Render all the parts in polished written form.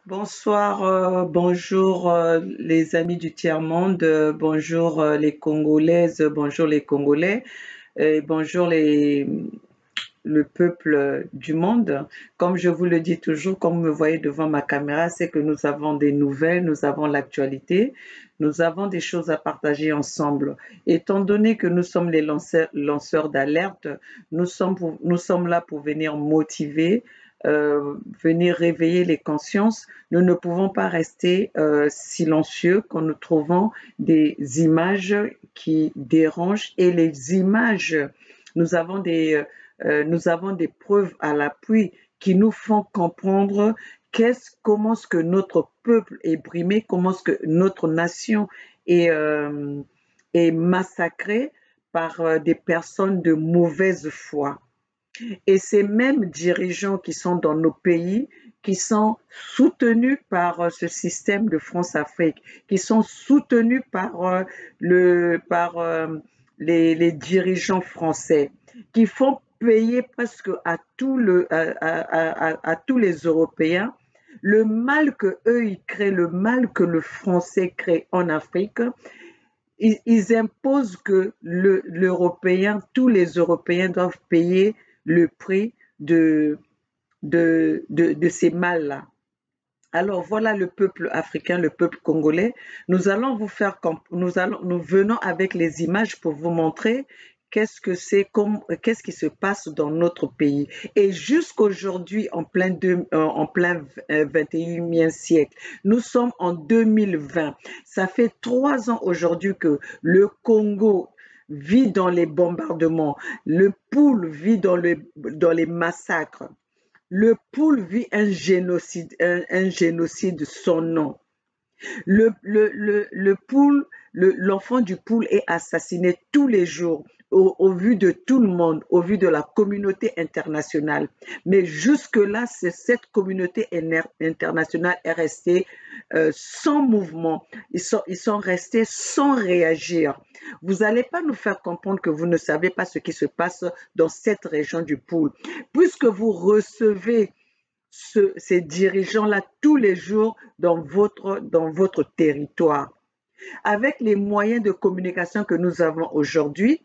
Bonsoir, bonjour les amis du tiers-monde, bonjour les Congolaises, bonjour les Congolais, et bonjour le peuple du monde. Comme je vous le dis toujours, comme vous me voyez devant ma caméra, c'est que nous avons des nouvelles, nous avons l'actualité, nous avons des choses à partager ensemble. Étant donné que nous sommes les lanceurs d'alerte, nous sommes là pour venir motiver, venir réveiller les consciences. Nous ne pouvons pas rester silencieux quand nous trouvons des images qui dérangent et les images, nous avons nous avons des preuves à l'appui qui nous font comprendre comment est-ce que notre peuple est brimé, comment est-ce que notre nation est massacrée par des personnes de mauvaise foi. Et ces mêmes dirigeants qui sont dans nos pays, qui sont soutenus par ce système de France-Afrique, qui sont soutenus par les dirigeants français, qui font payer presque à tous les Européens le mal que eux ils créent, le mal que le français crée en Afrique. Ils imposent que l'Européen, tous les Européens doivent payer le prix de ces mâles-là. Alors voilà le peuple africain, le peuple congolais. Nous allons vous faire, nous venons avec les images pour vous montrer qu'est-ce qui se passe dans notre pays. Et jusqu'aujourd'hui, en plein 21e siècle, nous sommes en 2020. Ça fait 3 ans aujourd'hui que le Congo vit dans les bombardements, le Poul vit dans les massacres. Le Poul vit un génocide sans nom. Le poule, l'enfant du poule est assassiné tous les jours au vu de tout le monde, au vu de la communauté internationale. Mais jusque-là, cette communauté internationale est restée sans mouvement. Ils sont restés sans réagir. Vous n'allez pas nous faire comprendre que vous ne savez pas ce qui se passe dans cette région du poule. Puisque vous recevez ces dirigeants-là tous les jours dans votre territoire. Avec les moyens de communication que nous avons aujourd'hui,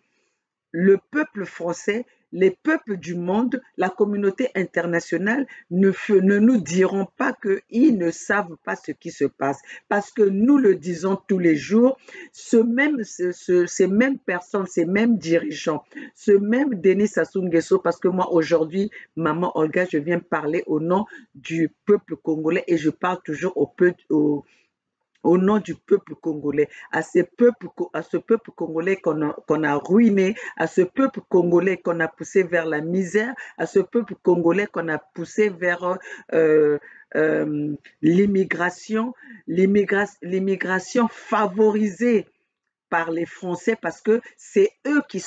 le peuple français, les peuples du monde, la communauté internationale ne nous diront pas qu'ils ne savent pas ce qui se passe. Parce que nous le disons tous les jours, ces mêmes personnes, ces mêmes dirigeants, ce même Denis Sassou Nguesso, parce que moi aujourd'hui, Maman Olga, je viens parler au nom du peuple congolais et je parle toujours au nom du peuple congolais, à ce peuple congolais qu'on a ruiné, à ce peuple congolais qu'on a poussé vers la misère, à ce peuple congolais qu'on a poussé vers l'immigration, l'immigration favorisée par les Français parce que c'est eux qui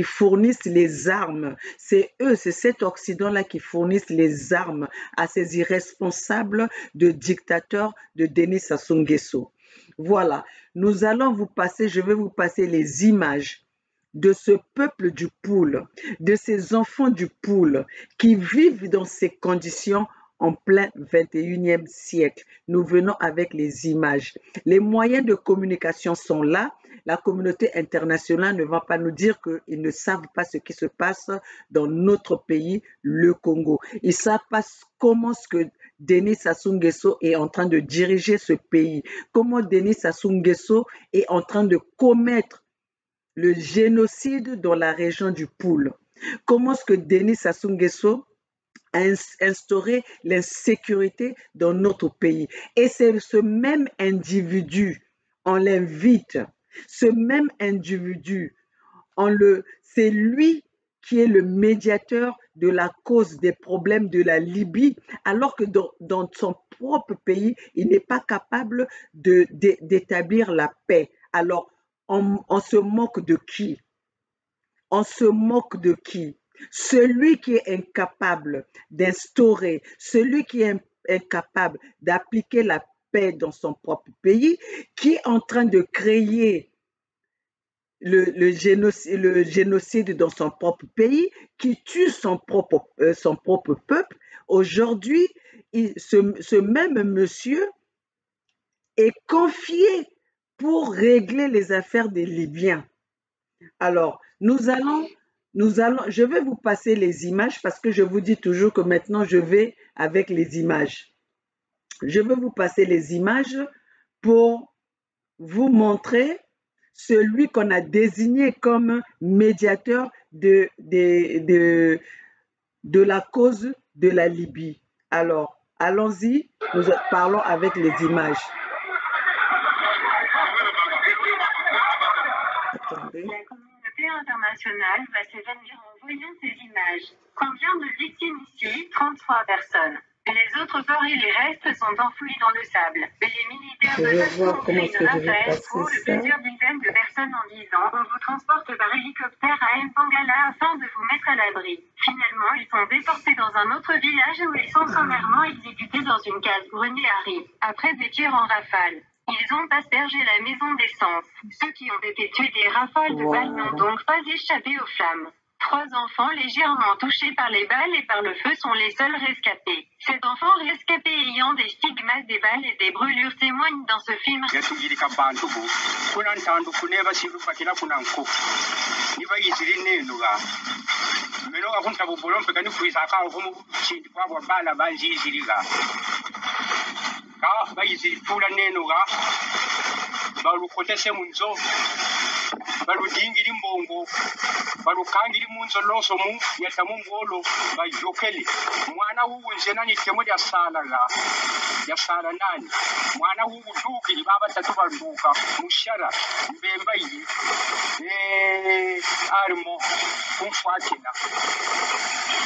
fournissent les armes. C'est cet Occident-là qui fournissent les armes à ces irresponsables de dictateurs de Denis Sassou Nguesso. Voilà, je vais vous passer les images de ce peuple du Poul, de ces enfants du Poul qui vivent dans ces conditions en plein 21e siècle. Nous venons avec les images. Les moyens de communication sont là. La communauté internationale ne va pas nous dire qu'ils ne savent pas ce qui se passe dans notre pays, le Congo. Ils ne savent pas comment ce que Denis Sassou Nguesso est en train de diriger ce pays, comment Denis Sassou Nguesso est en train de commettre le génocide dans la région du Poul. Comment est-ce que Denis Sassou Nguesso a instauré l'insécurité dans notre pays. Et c'est ce même individu, on l'invite, ce même individu, c'est lui qui est le médiateur de la cause des problèmes de la Libye, alors que dans son propre pays, il n'est pas capable d'établir la paix. Alors, on se moque de qui? On se moque de qui? Celui qui est incapable d'instaurer, celui qui est incapable d'appliquer la paix dans son propre pays, qui est en train de créer le génocide dans son propre pays, qui tue son propre peuple, aujourd'hui, ce même monsieur est confié pour régler les affaires des Libyens. Alors, je vais vous passer les images parce que je vous dis toujours que maintenant je vais avec les images. Je vais vous passer les images pour vous montrer celui qu'on a désigné comme médiateur de la cause de la Libye. Alors, allons-y, nous parlons avec les images. Attendez. La communauté internationale va s'évanouir en voyant ces images. Combien de victimes ici? 33 personnes. Les autres corps et les restes sont enfouis dans le sable. Les militaires Je de vais façon voir comment est-ce que je vais Raphaël passer trouvent ça. plusieurs dizaines de personnes en disant on vous transporte par hélicoptère à Mpangala afin de vous mettre à l'abri. Finalement, ils sont déportés dans un autre village où ils sont sommairement exécutés dans une case grenier à riz, après des tirs en rafale. Ils ont aspergé la maison d'essence. Ceux qui ont été tués des rafales de balles n'ont donc pas échappé aux flammes. 3 enfants légèrement touchés par les balles et par le feu sont les seuls rescapés. Cet enfant rescapé ayant des stigmates des balles et des brûlures témoigne dans ce film. baludingiri mbongo balukangiri munzo loso mu yatamu ngolo bayokele mwana wuunje nani temo ya sala nani mwana wuudukiri baba tatu banduka mushara mbemba yi arimo kumfatina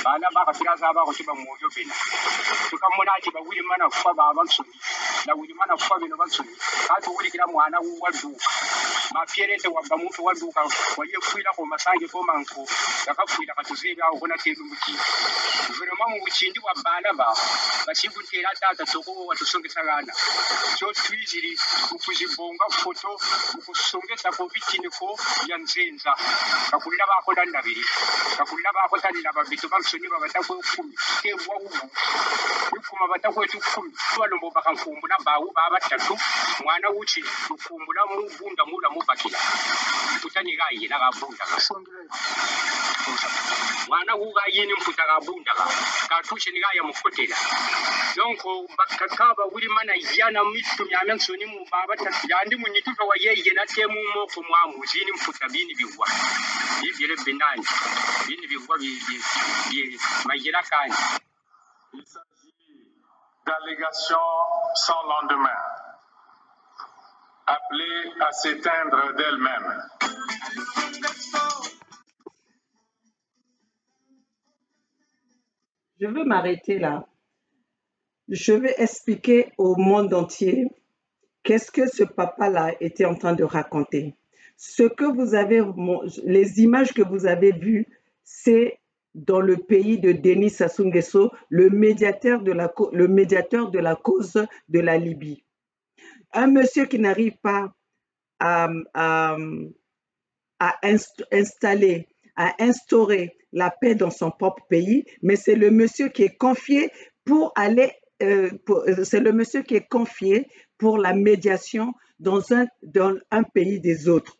bana baka kiraza bako tiba moyo bina tukamona ati bawiri mana kufa baba nsuni na wiri mana kufa bino bansuni hatu wuri kira mwana wuwaduka mapierete wamba muntu waduka waye kwila ko masange ko manko yakakwila katuzibe aho kona tedu muki vraiment mu buchindi wa bana ba bashiguntera tata soko watusongesa gana cyo twiziri ukujibonga foto ukusongesa ko bitini ko yanzenza kakulira bako ndabiri kakulira bako tanira babito bamusoni babatakwe 10 kebwa ubu ukuma batakwe 10 balombo bakankumbula bawu baba 3 mwana wuchi ukumbula mu bunda mula mubakila kutani gayi na gabunda mwana wuga yini mputa gabunda ka tushe ni gaya mukotela donc bakakaba wuri mana yana mitu myamensoni mu baba yandi munyituka wayeye na temu moko mwamu zini mputa bini biwa bibire binani bini biwa bi mayira kani. Il s'agit d'allégations sans lendemain, appelées à s'éteindre d'elles-mêmes. Je veux m'arrêter là. Je vais expliquer au monde entier qu'est-ce que ce papa-là était en train de raconter. Ce que vous avez, les images que vous avez vues, c'est dans le pays de Denis Sassou Nguesso, le médiateur de la cause de la Libye. Un monsieur qui n'arrive pas à instaurer la paix dans son propre pays, mais c'est le monsieur qui est confié pour aller, c'est le monsieur qui est confié pour la médiation dans un pays des autres,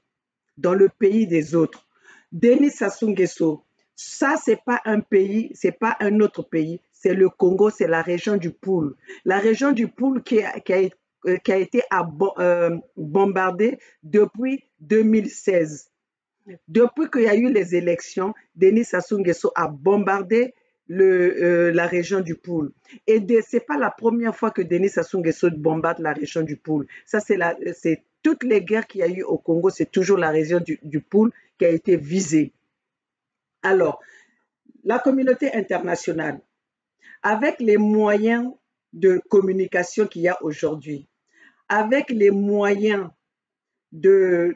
dans le pays des autres. Denis Sassou Nguesso, ça c'est pas un pays, c'est pas un autre pays, c'est le Congo, c'est la région du Poul. La région du Poul qui a été bombardée depuis 2016. Depuis qu'il y a eu les élections, Denis Sassou Nguesso a bombardé la région du Poul. Et ce n'est pas la première fois que Denis Sassou Nguesso bombarde la région du Poul. Ça, c'est toutes les guerres qu'il y a eu au Congo, c'est toujours la région du Poul qui a été visée. Alors, la communauté internationale, avec les moyens de communication qu'il y a aujourd'hui, avec les moyens de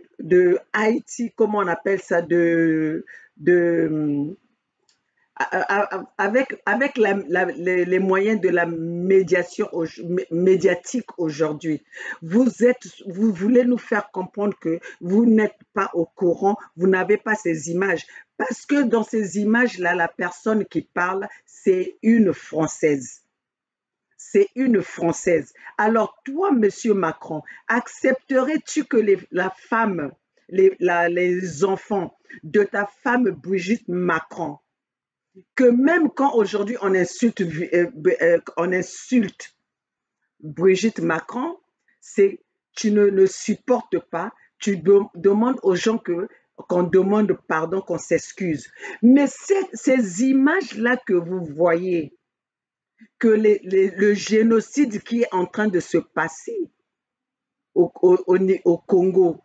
Haïti, comment on appelle ça, avec les moyens de la médiation médiatique aujourd'hui, vous voulez nous faire comprendre que vous n'êtes pas au courant, vous n'avez pas ces images. Parce que dans ces images-là, la personne qui parle, c'est une Française. c'est une Française. Alors toi, Monsieur Macron, accepterais-tu que la femme, les enfants de ta femme Brigitte Macron, que même quand aujourd'hui on insulte Brigitte Macron, c'est tu ne supportes pas, demandes aux gens qu'on demande pardon, qu'on s'excuse. Mais ces images-là que vous voyez, que le génocide qui est en train de se passer au Congo,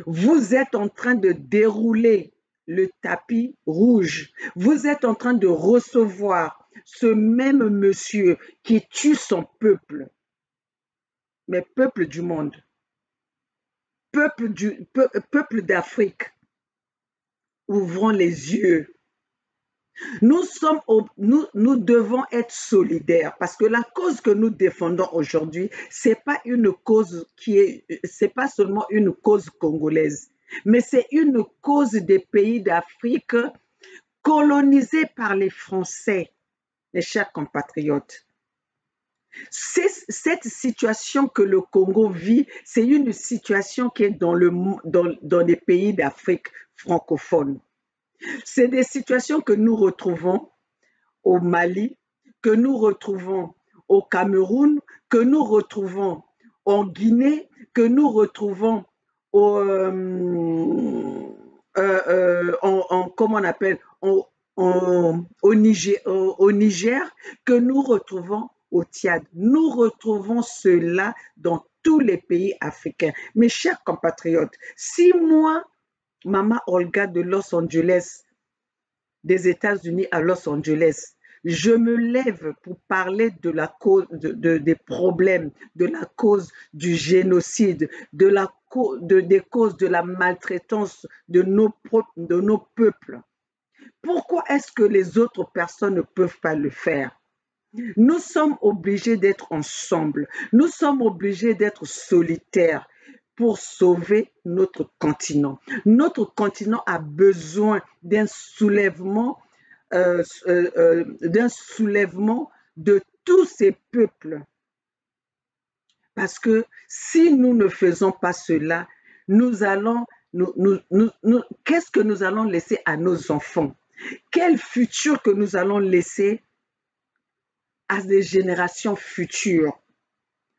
vous êtes en train de dérouler le tapis rouge. Vous êtes en train de recevoir ce même monsieur qui tue son peuple, mais peuple du monde, peuple d'Afrique. Ouvrons les yeux. Nous devons être solidaires parce que la cause que nous défendons aujourd'hui, c'est pas seulement une cause congolaise, mais c'est une cause des pays d'Afrique colonisés par les Français, mes chers compatriotes. Cette situation que le Congo vit, c'est une situation qui est dans les pays d'Afrique francophone. C'est des situations que nous retrouvons au Mali, que nous retrouvons au Cameroun, que nous retrouvons en Guinée, que nous retrouvons comment on appelle, au Niger, que nous retrouvons au Tchad. Nous retrouvons cela dans tous les pays africains. Mes chers compatriotes, si moi, Maman Olga de Los Angeles, des États-Unis à Los Angeles, je me lève pour parler de la cause des problèmes, de la cause du génocide, des causes de la maltraitance de nos peuples. Pourquoi est-ce que les autres personnes ne peuvent pas le faire? Nous sommes obligés d'être ensemble. Nous sommes obligés d'être solitaires pour sauver notre continent. Notre continent a besoin d'un soulèvement de tous ces peuples. Parce que si nous ne faisons pas cela, qu'est-ce que nous allons laisser à nos enfants? Quel futur que nous allons laisser à des générations futures?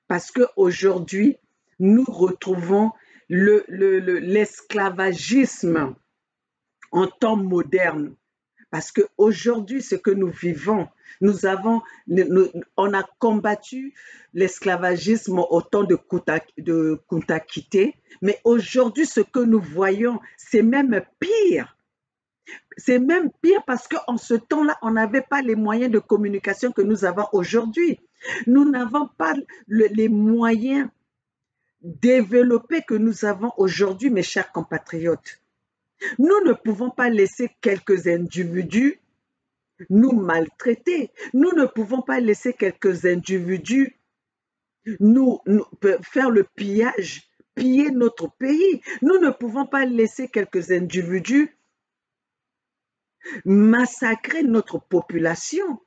Parce qu'aujourd'hui, nous retrouvons l'esclavagisme en temps moderne. Parce qu'aujourd'hui, ce que nous vivons, on a combattu l'esclavagisme au temps de Kunta Kité, mais aujourd'hui, ce que nous voyons, c'est même pire. C'est même pire parce qu'en ce temps-là, on n'avait pas les moyens de communication que nous avons aujourd'hui. Nous n'avons pas les moyens développés que nous avons aujourd'hui, mes chers compatriotes. Nous ne pouvons pas laisser quelques individus nous maltraiter. Nous ne pouvons pas laisser quelques individus nous faire le pillage, piller notre pays. Nous ne pouvons pas laisser quelques individus massacrer notre population.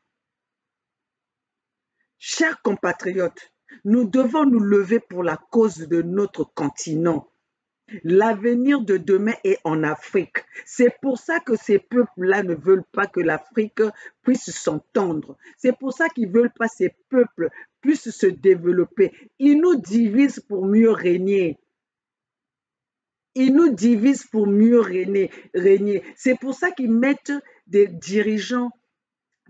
Chers compatriotes, nous devons nous lever pour la cause de notre continent. L'avenir de demain est en Afrique. C'est pour ça que ces peuples-là ne veulent pas que l'Afrique puisse s'entendre. C'est pour ça qu'ils ne veulent pas que ces peuples puissent se développer. Ils nous divisent pour mieux régner. Ils nous divisent pour mieux régner. C'est pour ça qu'ils mettent des dirigeants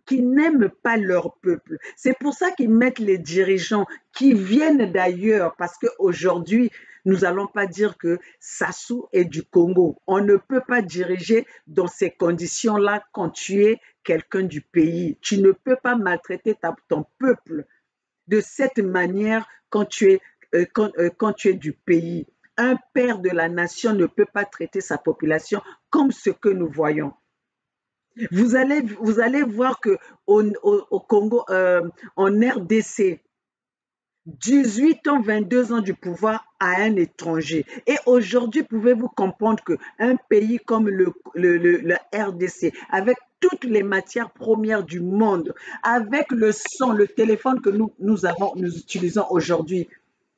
qui n'aiment pas leur peuple. C'est pour ça qu'ils mettent les dirigeants qui viennent d'ailleurs, parce qu'aujourd'hui, nous n'allons pas dire que Sassou est du Congo. On ne peut pas diriger dans ces conditions-là quand tu es quelqu'un du pays. Tu ne peux pas maltraiter ton peuple de cette manière quand tu es du pays. Un père de la nation ne peut pas traiter sa population comme ce que nous voyons. Vous allez voir qu'au Congo, en RDC, 18 ans, 22 ans du pouvoir à un étranger. Et aujourd'hui, pouvez-vous comprendre qu'un pays comme le RDC, avec toutes les matières premières du monde, avec le sang, le téléphone que nous utilisons aujourd'hui.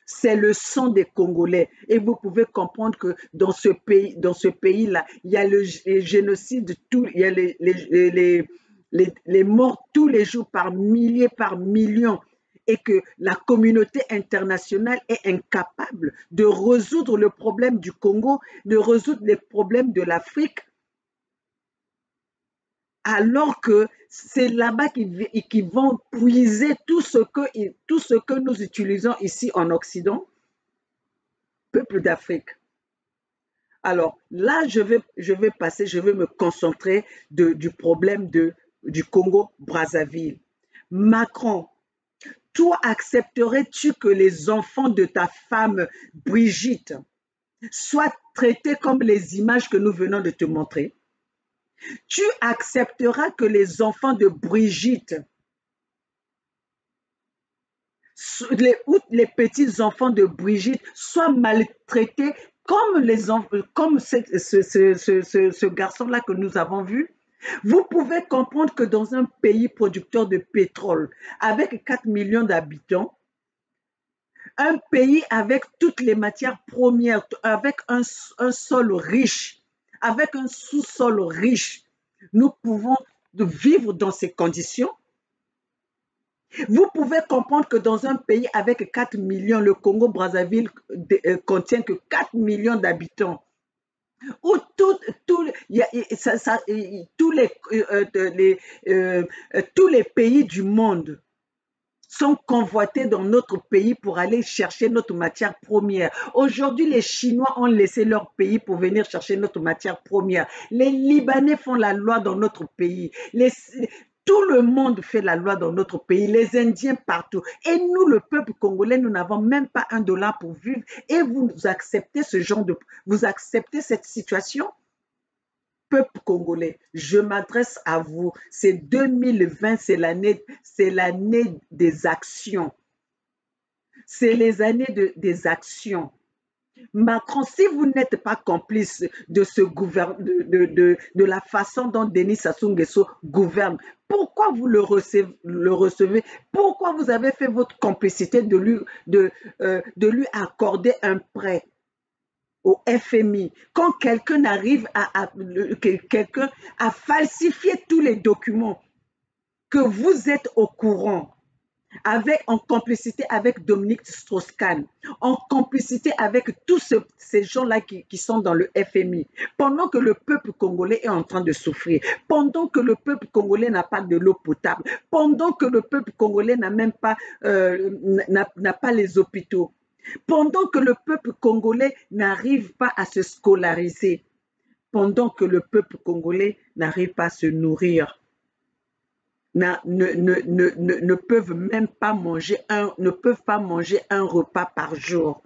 C'est le sang des Congolais. Et vous pouvez comprendre que dans ce pays-là, il y a le génocide, il y a les morts tous les jours par milliers, par millions. Et que la communauté internationale est incapable de résoudre le problème du Congo, de résoudre les problèmes de l'Afrique, alors que c'est là-bas qu'ils vont puiser tout ce que nous utilisons ici en Occident, peuple d'Afrique. Alors là, je vais me concentrer du problème du Congo-Brazzaville. Macron, toi, accepterais-tu que les enfants de ta femme Brigitte soient traités comme les images que nous venons de te montrer? Tu accepteras que les enfants de Brigitte, les petits-enfants de Brigitte, soient maltraités comme ce garçon-là que nous avons vu? Vous pouvez comprendre que dans un pays producteur de pétrole, avec 4 millions d'habitants, un pays avec toutes les matières premières, avec un sol riche, avec un sous-sol riche, nous pouvons vivre dans ces conditions. Vous pouvez comprendre que dans un pays avec 4 millions, le Congo-Brazzaville contient que 4 millions d'habitants, où tous les pays du monde sont convoités dans notre pays pour aller chercher notre matière première. Aujourd'hui, les Chinois ont laissé leur pays pour venir chercher notre matière première. Les Libanais font la loi dans notre pays. Tout le monde fait la loi dans notre pays, les Indiens partout. Et nous, le peuple congolais, nous n'avons même pas $1 pour vivre. Et vous acceptez vous acceptez cette situation? Peuple congolais, je m'adresse à vous. C'est 2020, c'est l'année des actions. C'est les années des actions. Macron, si vous n'êtes pas complice de la façon dont Denis Sassou Nguesso gouverne, pourquoi vous le recevez? Pourquoi vous avez fait votre complicité de lui accorder un prêt au FMI, quand quelqu'un arrive quelqu'un a falsifié tous les documents, que vous êtes au courant, en complicité avec Dominique Strauss-Kahn, en complicité avec tous ces gens-là qui sont dans le FMI, pendant que le peuple congolais est en train de souffrir, pendant que le peuple congolais n'a pas de l'eau potable, pendant que le peuple congolais n'a même pas, n'a pas les hôpitaux, pendant que le peuple congolais n'arrive pas à se scolariser, pendant que le peuple congolais n'arrive pas à se nourrir, ne peuvent même pas manger ne peuvent pas manger un repas par jour.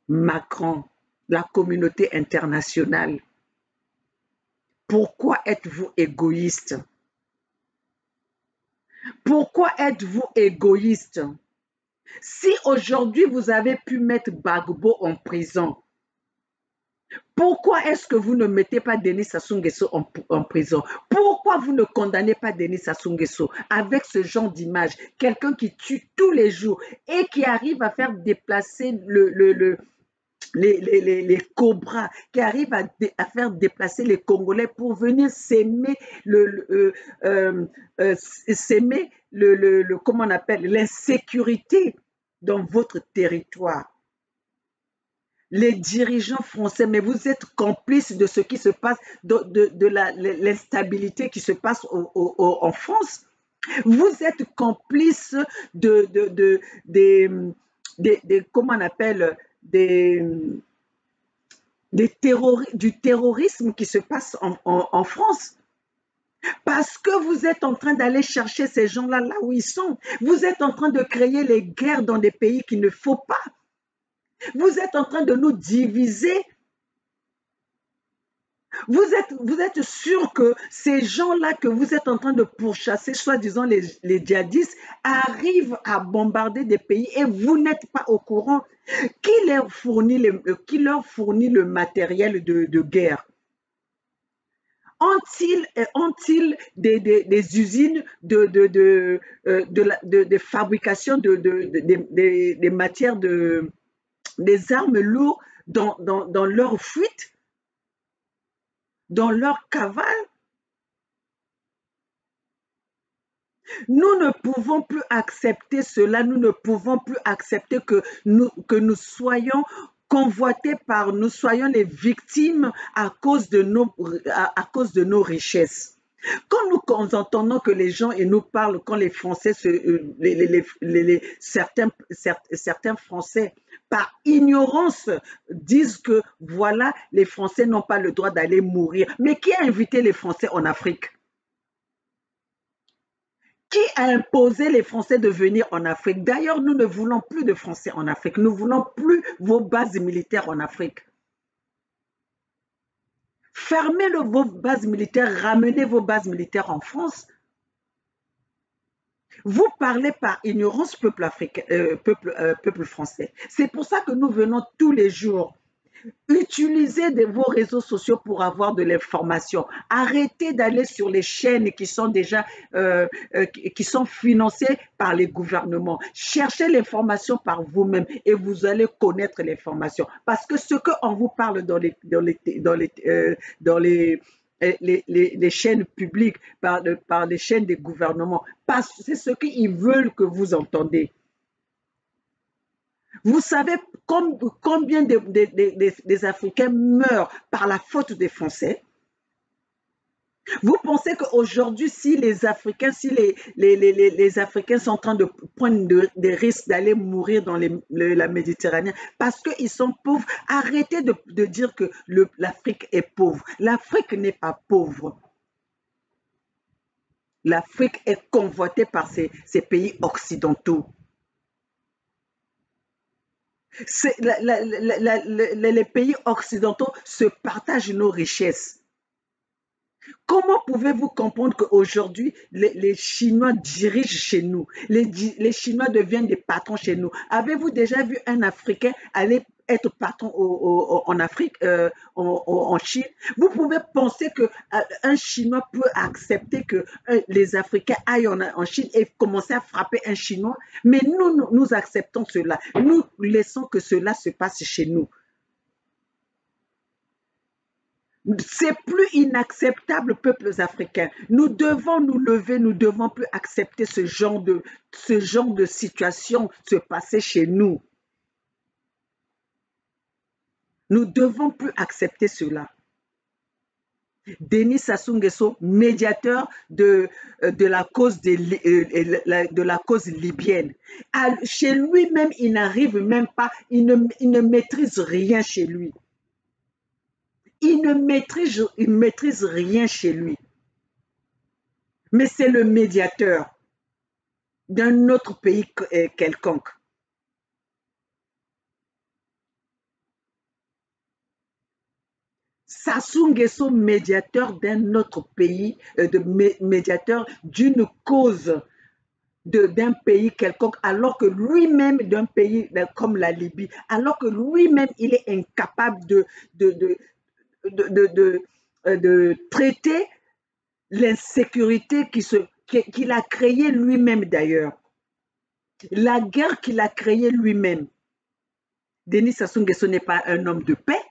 Macron, la communauté internationale, pourquoi êtes-vous égoïste? Pourquoi êtes-vous égoïste? Si aujourd'hui vous avez pu mettre Gbagbo en prison, pourquoi est-ce que vous ne mettez pas Denis Sassou Nguesso en prison? Pourquoi vous ne condamnez pas Denis Sassou Nguesso avec ce genre d'image? Quelqu'un qui tue tous les jours et qui arrive à faire déplacer les cobras, qui arrivent à faire déplacer les Congolais pour venir s'aimer comment on appelle, l'insécurité dans votre territoire. Les dirigeants français, mais vous êtes complices de ce qui se passe, de l'instabilité qui se passe en France. Vous êtes complices comment on appelle, du terrorisme qui se passe en France. Parce que vous êtes en train d'aller chercher ces gens-là là où ils sont. Vous êtes en train de créer les guerres dans des pays qu'il ne faut pas. Vous êtes en train de nous diviser. Vous êtes sûr que ces gens-là que vous êtes en train de pourchasser, soi-disant les djihadistes, arrivent à bombarder des pays et vous n'êtes pas au courant? Qui leur fournit le matériel de guerre? Ont-ils des usines de fabrication des matières des armes lourdes dans leur fuite, dans leur cavale? Nous ne pouvons plus accepter cela, nous ne pouvons plus accepter que nous soyons convoités nous soyons les victimes à cause de nos richesses. Quand nous entendons que les gens nous parlent, quand les Français, certains Français, par ignorance, disent que voilà, les Français n'ont pas le droit d'aller mourir. Mais qui a invité les Français en Afrique? Qui a imposé les Français de venir en Afrique? D'ailleurs, nous ne voulons plus de Français en Afrique. Nous ne voulons plus vos bases militaires en Afrique. Fermez vos bases militaires, ramenez vos bases militaires en France. Vous parlez par ignorance, peuple français. C'est pour ça que nous venons tous les jours. Utilisez vos réseaux sociaux pour avoir de l'information. Arrêtez d'aller sur les chaînes qui sont déjà qui sont financées par les gouvernements. Cherchez l'information par vous-même et vous allez connaître l'information. Parce que ce qu'on vous parle dans les chaînes publiques, par les chaînes des gouvernements, c'est ce qu'ils veulent que vous entendez. Vous savez combien des Africains meurent par la faute des Français? Vous pensez qu'aujourd'hui, si les Africains sont en train de prendre des risques d'aller mourir dans la Méditerranée parce qu'ils sont pauvres, arrêtez de dire que l'Afrique est pauvre. L'Afrique n'est pas pauvre. L'Afrique est convoitée par ces pays occidentaux. Les pays occidentaux se partagent nos richesses. Comment pouvez-vous comprendre qu'aujourd'hui, les Chinois dirigent chez nous? Les Chinois deviennent des patrons chez nous. Avez-vous déjà vu un Africain aller être patron en Afrique, en Chine? Vous pouvez penser qu'un Chinois peut accepter que les Africains aillent en Chine et commencer à frapper un Chinois? Mais nous acceptons cela. Nous laissons que cela se passe chez nous. C'est plus inacceptable, peuples africains. Nous devons nous lever, nous ne devons plus accepter ce genre de situation se passer chez nous. Nous ne devons plus accepter cela. Denis Sassou Nguesso, médiateur de la cause libyenne. Chez lui-même, il n'arrive même pas, il ne maîtrise rien chez lui. Il ne maîtrise rien chez lui. Mais c'est le médiateur d'un autre pays quelconque. Sassou Nguesso, médiateur d'un autre pays, médiateur d'une cause d'un pays quelconque, alors que lui-même, d'un pays comme la Libye, alors que lui-même, il est incapable de traiter l'insécurité qu'il a créée lui-même d'ailleurs. La guerre qu'il a créée lui-même. Denis Sassou Nguesso n'est pas un homme de paix.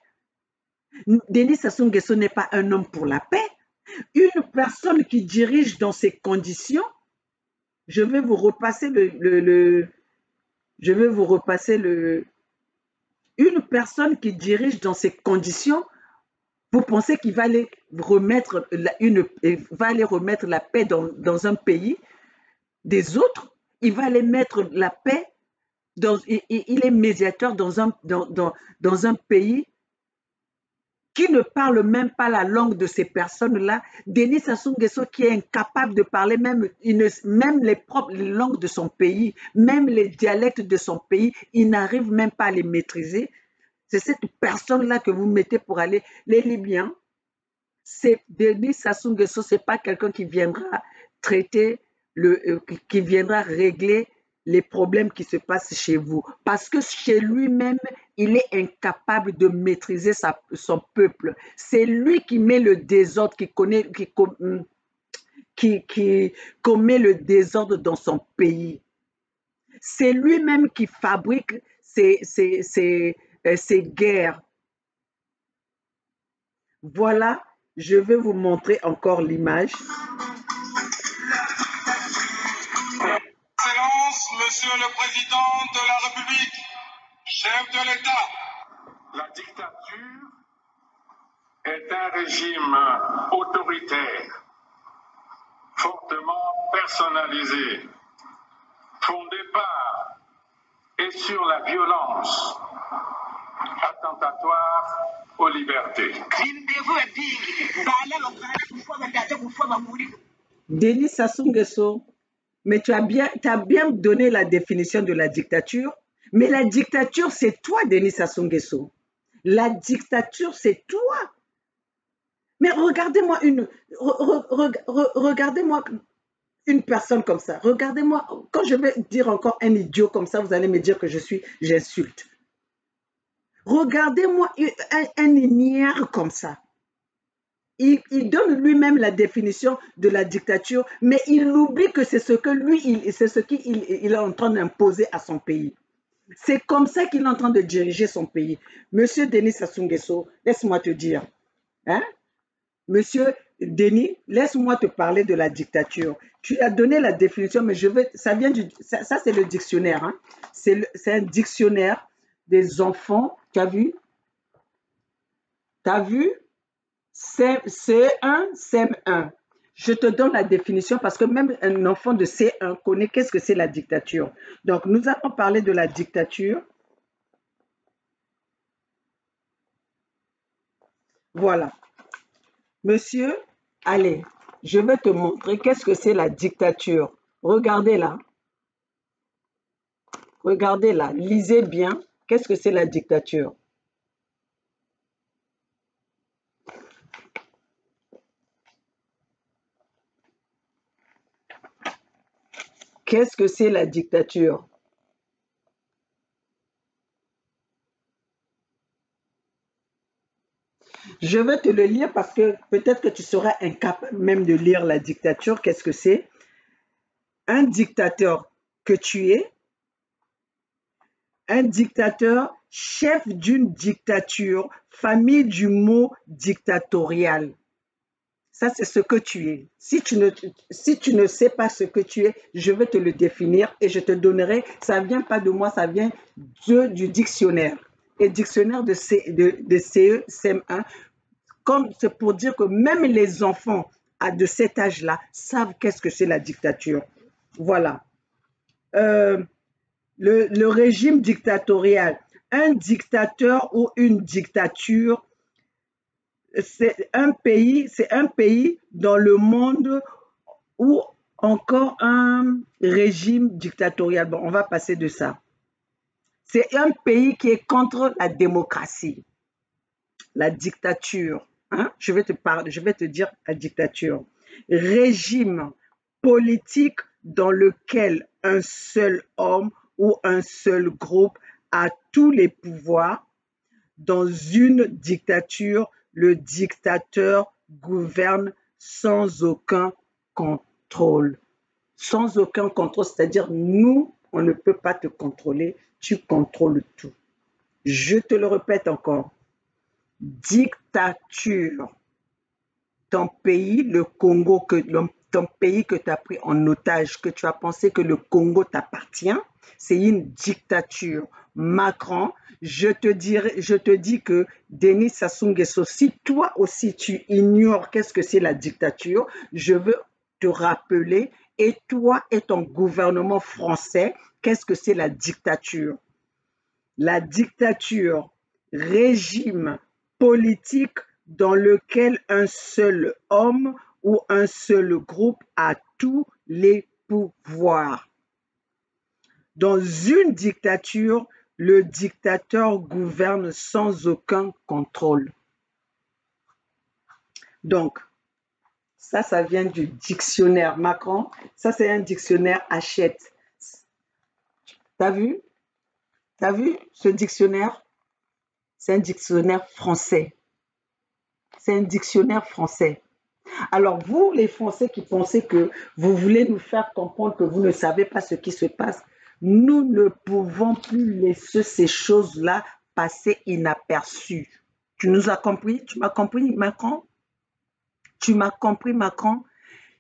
Denis Sassou Nguesso n'est pas un homme pour la paix. Une personne qui dirige dans ces conditions, je vais vous repasser une personne qui dirige dans ces conditions, vous pensez qu'il va aller remettre la paix dans un pays des autres? Il va aller mettre la paix, il est médiateur dans un pays qui ne parle même pas la langue de ces personnes-là. Denis Sassou Nguesso qui est incapable de parler même les propres langues de son pays, même les dialectes de son pays, il n'arrive même pas à les maîtriser. C'est cette personne-là que vous mettez pour aller. Les Libyens, c'est Denis Sassou Nguesso, ce n'est pas quelqu'un qui viendra traiter, qui viendra régler les problèmes qui se passent chez vous. Parce que chez lui-même, il est incapable de maîtriser son peuple. C'est lui qui met le désordre, qui commet le désordre dans son pays. C'est lui-même qui fabrique ces guerres. Voilà, je vais vous montrer encore l'image. Excellence, Monsieur le Président de la République, chef de l'État. La dictature est un régime autoritaire, fortement personnalisé, fondé par et sur la violence, attentatoire aux libertés. Denis Sassou Nguesso, mais tu as bien donné la définition de la dictature. Mais la dictature, c'est toi, Denis Sassou Nguesso. La dictature, c'est toi. Mais regardez-moi regardez-moi une personne comme ça. Regardez-moi, quand je vais dire encore un idiot comme ça, vous allez me dire que j'insulte. Regardez-moi un ignare comme ça. Il donne lui-même la définition de la dictature, mais il oublie que c'est ce qu'il est en train d'imposer à son pays. C'est comme ça qu'il est en train de diriger son pays. Monsieur Denis Sassou Nguesso, laisse-moi te dire, hein? Monsieur Denis, laisse-moi te parler de la dictature. Tu as donné la définition, mais ça c'est le dictionnaire. Hein? C'est un dictionnaire des enfants. Tu as vu? Tu as vu? C1, CM1. Je te donne la définition parce que même un enfant de C1 connaît qu'est-ce que c'est la dictature. Donc, nous allons parler de la dictature. Voilà. Monsieur, allez, je vais te montrer qu'est-ce que c'est la dictature. Regardez là. Regardez là. Lisez bien. Qu'est-ce que c'est la dictature? Qu'est-ce que c'est la dictature? Je vais te le lire parce que peut-être que tu seras incapable même de lire la dictature. Qu'est-ce que c'est? Un dictateur que tu es, un dictateur, chef d'une dictature, famille du mot dictatorial. Ça, c'est ce que tu es. Si tu ne sais pas ce que tu es, je vais te le définir et je te donnerai, ça ne vient pas de moi, ça vient du dictionnaire. Et dictionnaire de CE, CM1, c'est pour dire que même les enfants de cet âge-là savent qu'est-ce que c'est la dictature. Voilà. Le régime dictatorial. Un dictateur ou une dictature, c'est un pays dans le monde où encore un régime dictatorial. Bon, on va passer de ça. C'est un pays qui est contre la démocratie, la dictature. Hein? Je vais te dire la dictature. Régime politique dans lequel un seul homme ou un seul groupe a tous les pouvoirs. Dans une dictature, le dictateur gouverne sans aucun contrôle. Sans aucun contrôle, c'est-à-dire nous, on ne peut pas te contrôler, tu contrôles tout. Je te le répète encore. Dictature. Ton pays, le Congo, ton pays que tu as pris en otage, que tu as pensé que le Congo t'appartient, c'est une dictature. Macron, je te dis que Denis Sassou Nguesso, si toi aussi tu ignores qu'est-ce que c'est la dictature, je veux te rappeler, et toi et ton gouvernement français, qu'est-ce que c'est la dictature? La dictature, régime politique dans lequel un seul homme ou un seul groupe a tous les pouvoirs. Dans une dictature, le dictateur gouverne sans aucun contrôle. Donc, ça vient du dictionnaire Macron. Ça, c'est un dictionnaire Hachette. T'as vu? T'as vu ce dictionnaire? C'est un dictionnaire français. C'est un dictionnaire français. Alors, vous, les Français qui pensez que vous voulez nous faire comprendre que vous ne savez pas ce qui se passe, nous ne pouvons plus laisser ces choses-là passer inaperçues. Tu nous as compris? Tu m'as compris, Macron? Tu m'as compris, Macron?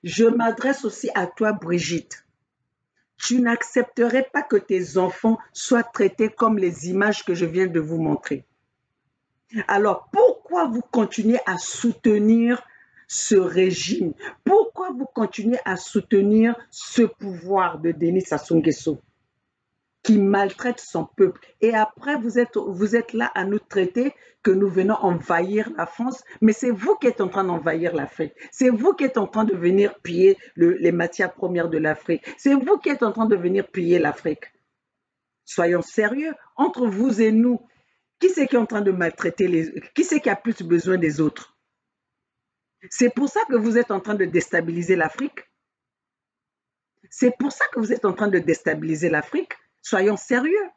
Je m'adresse aussi à toi, Brigitte. Tu n'accepterais pas que tes enfants soient traités comme les images que je viens de vous montrer. Alors, pourquoi vous continuez à soutenir ce régime? Pourquoi vous continuez à soutenir ce pouvoir de Denis Sassou Nguesso qui maltraite son peuple? Et après, vous êtes là à nous traiter que nous venons envahir la France, mais c'est vous qui êtes en train d'envahir l'Afrique. C'est vous qui êtes en train de venir piller les matières premières de l'Afrique. C'est vous qui êtes en train de venir piller l'Afrique. Soyons sérieux, entre vous et nous. Qui c'est qui est en train de maltraiter qui c'est qui a plus besoin des autres? C'est pour ça que vous êtes en train de déstabiliser l'Afrique. C'est pour ça que vous êtes en train de déstabiliser l'Afrique. Soyons sérieux.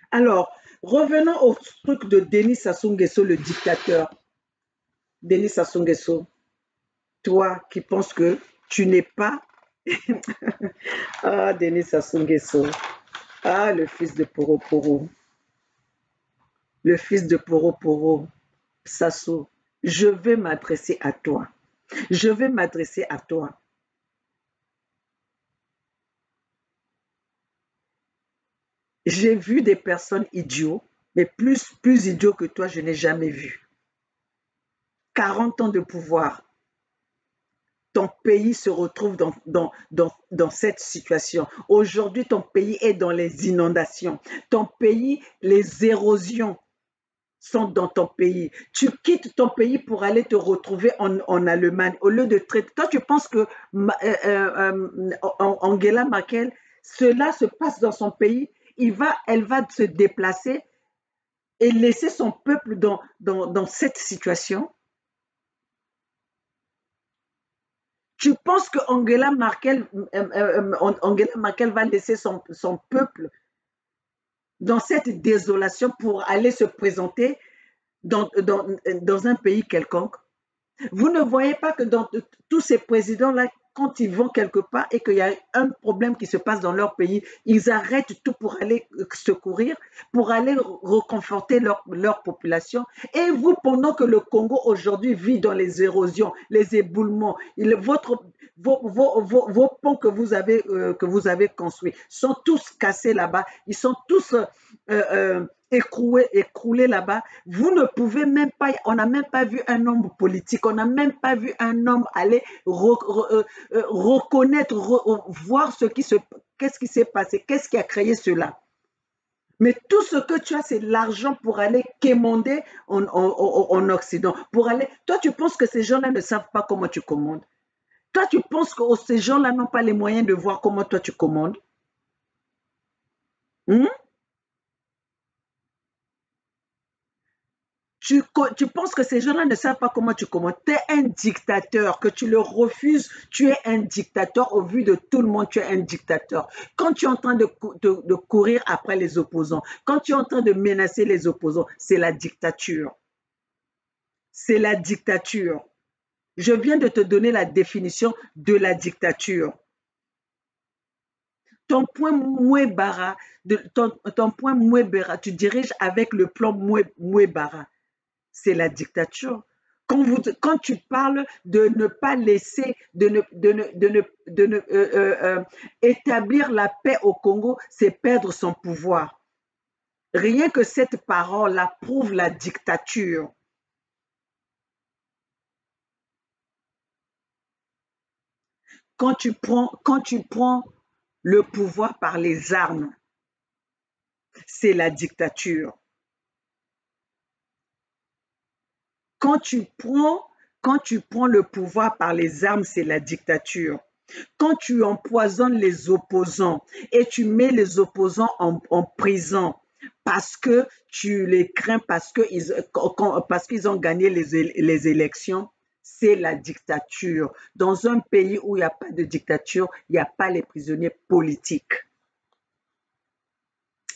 Alors, revenons au truc de Denis Sassou Nguesso, le dictateur. Denis Sassou Nguesso, toi qui penses que tu n'es pas... Ah, Denis Sassou Nguesso. Ah, le fils de Poro Poro. Le fils de Poro Poro. Sassou, je vais m'adresser à toi. Je vais m'adresser à toi. J'ai vu des personnes idiots, mais plus idiots que toi, je n'ai jamais vu. 40 ans de pouvoir. Ton pays se retrouve dans cette situation. Aujourd'hui, ton pays est dans les inondations. Ton pays, les érosions sont dans ton pays. Tu quittes ton pays pour aller te retrouver en Allemagne. Au lieu de traiter, toi tu penses que Angela Merkel, cela se passe dans son pays, elle va se déplacer et laisser son peuple dans cette situation. Tu penses que Angela Merkel va laisser son peuple dans cette désolation pour aller se présenter dans un pays quelconque? Vous ne voyez pas que dans tous ces présidents-là, quand ils vont quelque part et qu'il y a un problème qui se passe dans leur pays, ils arrêtent tout pour aller secourir, pour aller reconforter leur population. Et vous, pendant que le Congo aujourd'hui vit dans les érosions, les éboulements, vos ponts que vous avez construits sont tous cassés là-bas, ils sont tous écroulés là-bas. Vous ne pouvez même pas, on n'a même pas vu un homme politique, on n'a même pas vu un homme aller reconnaître, voir qu'est-ce qui s'est passé, qu'est-ce qui a créé cela. Mais tout ce que tu as, c'est l'argent pour aller quémander en Occident. Toi, tu penses que ces gens-là ne savent pas comment tu commandes. Toi, tu penses que ces gens-là n'ont pas les moyens de voir comment toi tu commandes. Tu penses que ces gens-là ne savent pas comment tu commandes. Tu es un dictateur, que tu le refuses, tu es un dictateur. Au vu de tout le monde, tu es un dictateur. Quand tu es en train de courir après les opposants, quand tu es en train de menacer les opposants, c'est la dictature. C'est la dictature. Je viens de te donner la définition de la dictature. Ton point Mouebara, tu diriges avec le plan Mouebara. C'est la dictature. Quand tu parles de ne pas laisser, établir la paix au Congo, c'est perdre son pouvoir. Rien que cette parole-là prouve la dictature. Quand tu prends le pouvoir par les armes, c'est la dictature. Quand tu prends le pouvoir par les armes, c'est la dictature. Quand tu empoisonnes les opposants et tu mets les opposants en prison parce que tu les crains, parce qu'ils ont gagné les élections, c'est la dictature. Dans un pays où il n'y a pas de dictature, il n'y a pas les prisonniers politiques.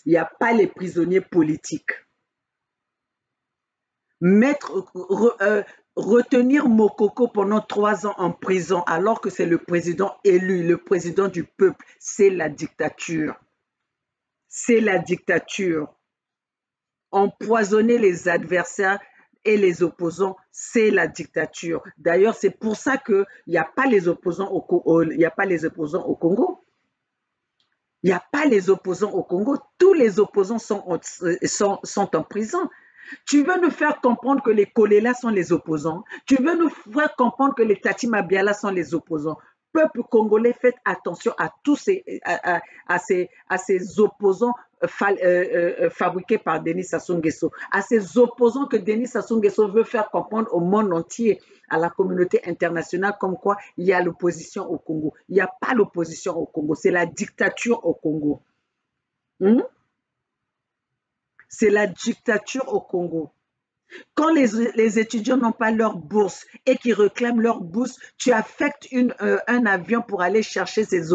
Il n'y a pas les prisonniers politiques. Retenir Mokoko pendant 3 ans en prison alors que c'est le président élu, le président du peuple, c'est la dictature. C'est la dictature. Empoisonner les adversaires et les opposants, c'est la dictature. D'ailleurs, c'est pour ça qu'il n'y a pas les opposants au Congo. Il n'y a pas les opposants au Congo. Il n'y a pas les opposants au Congo. Tous les opposants sont en prison. Tu veux nous faire comprendre que les Kolela sont les opposants. Tu veux nous faire comprendre que les Tati Mabiala sont les opposants. Peuple congolais, faites attention à tous ces opposants fabriqués par Denis Sassou Nguesso, à ces opposants que Denis Sassou Nguesso veut faire comprendre au monde entier, à la communauté internationale, comme quoi il y a l'opposition au Congo. Il n'y a pas l'opposition au Congo, c'est la dictature au Congo. C'est la dictature au Congo. Quand les étudiants n'ont pas leur bourse et qui réclament leur bourse, tu affectes un avion pour aller chercher ces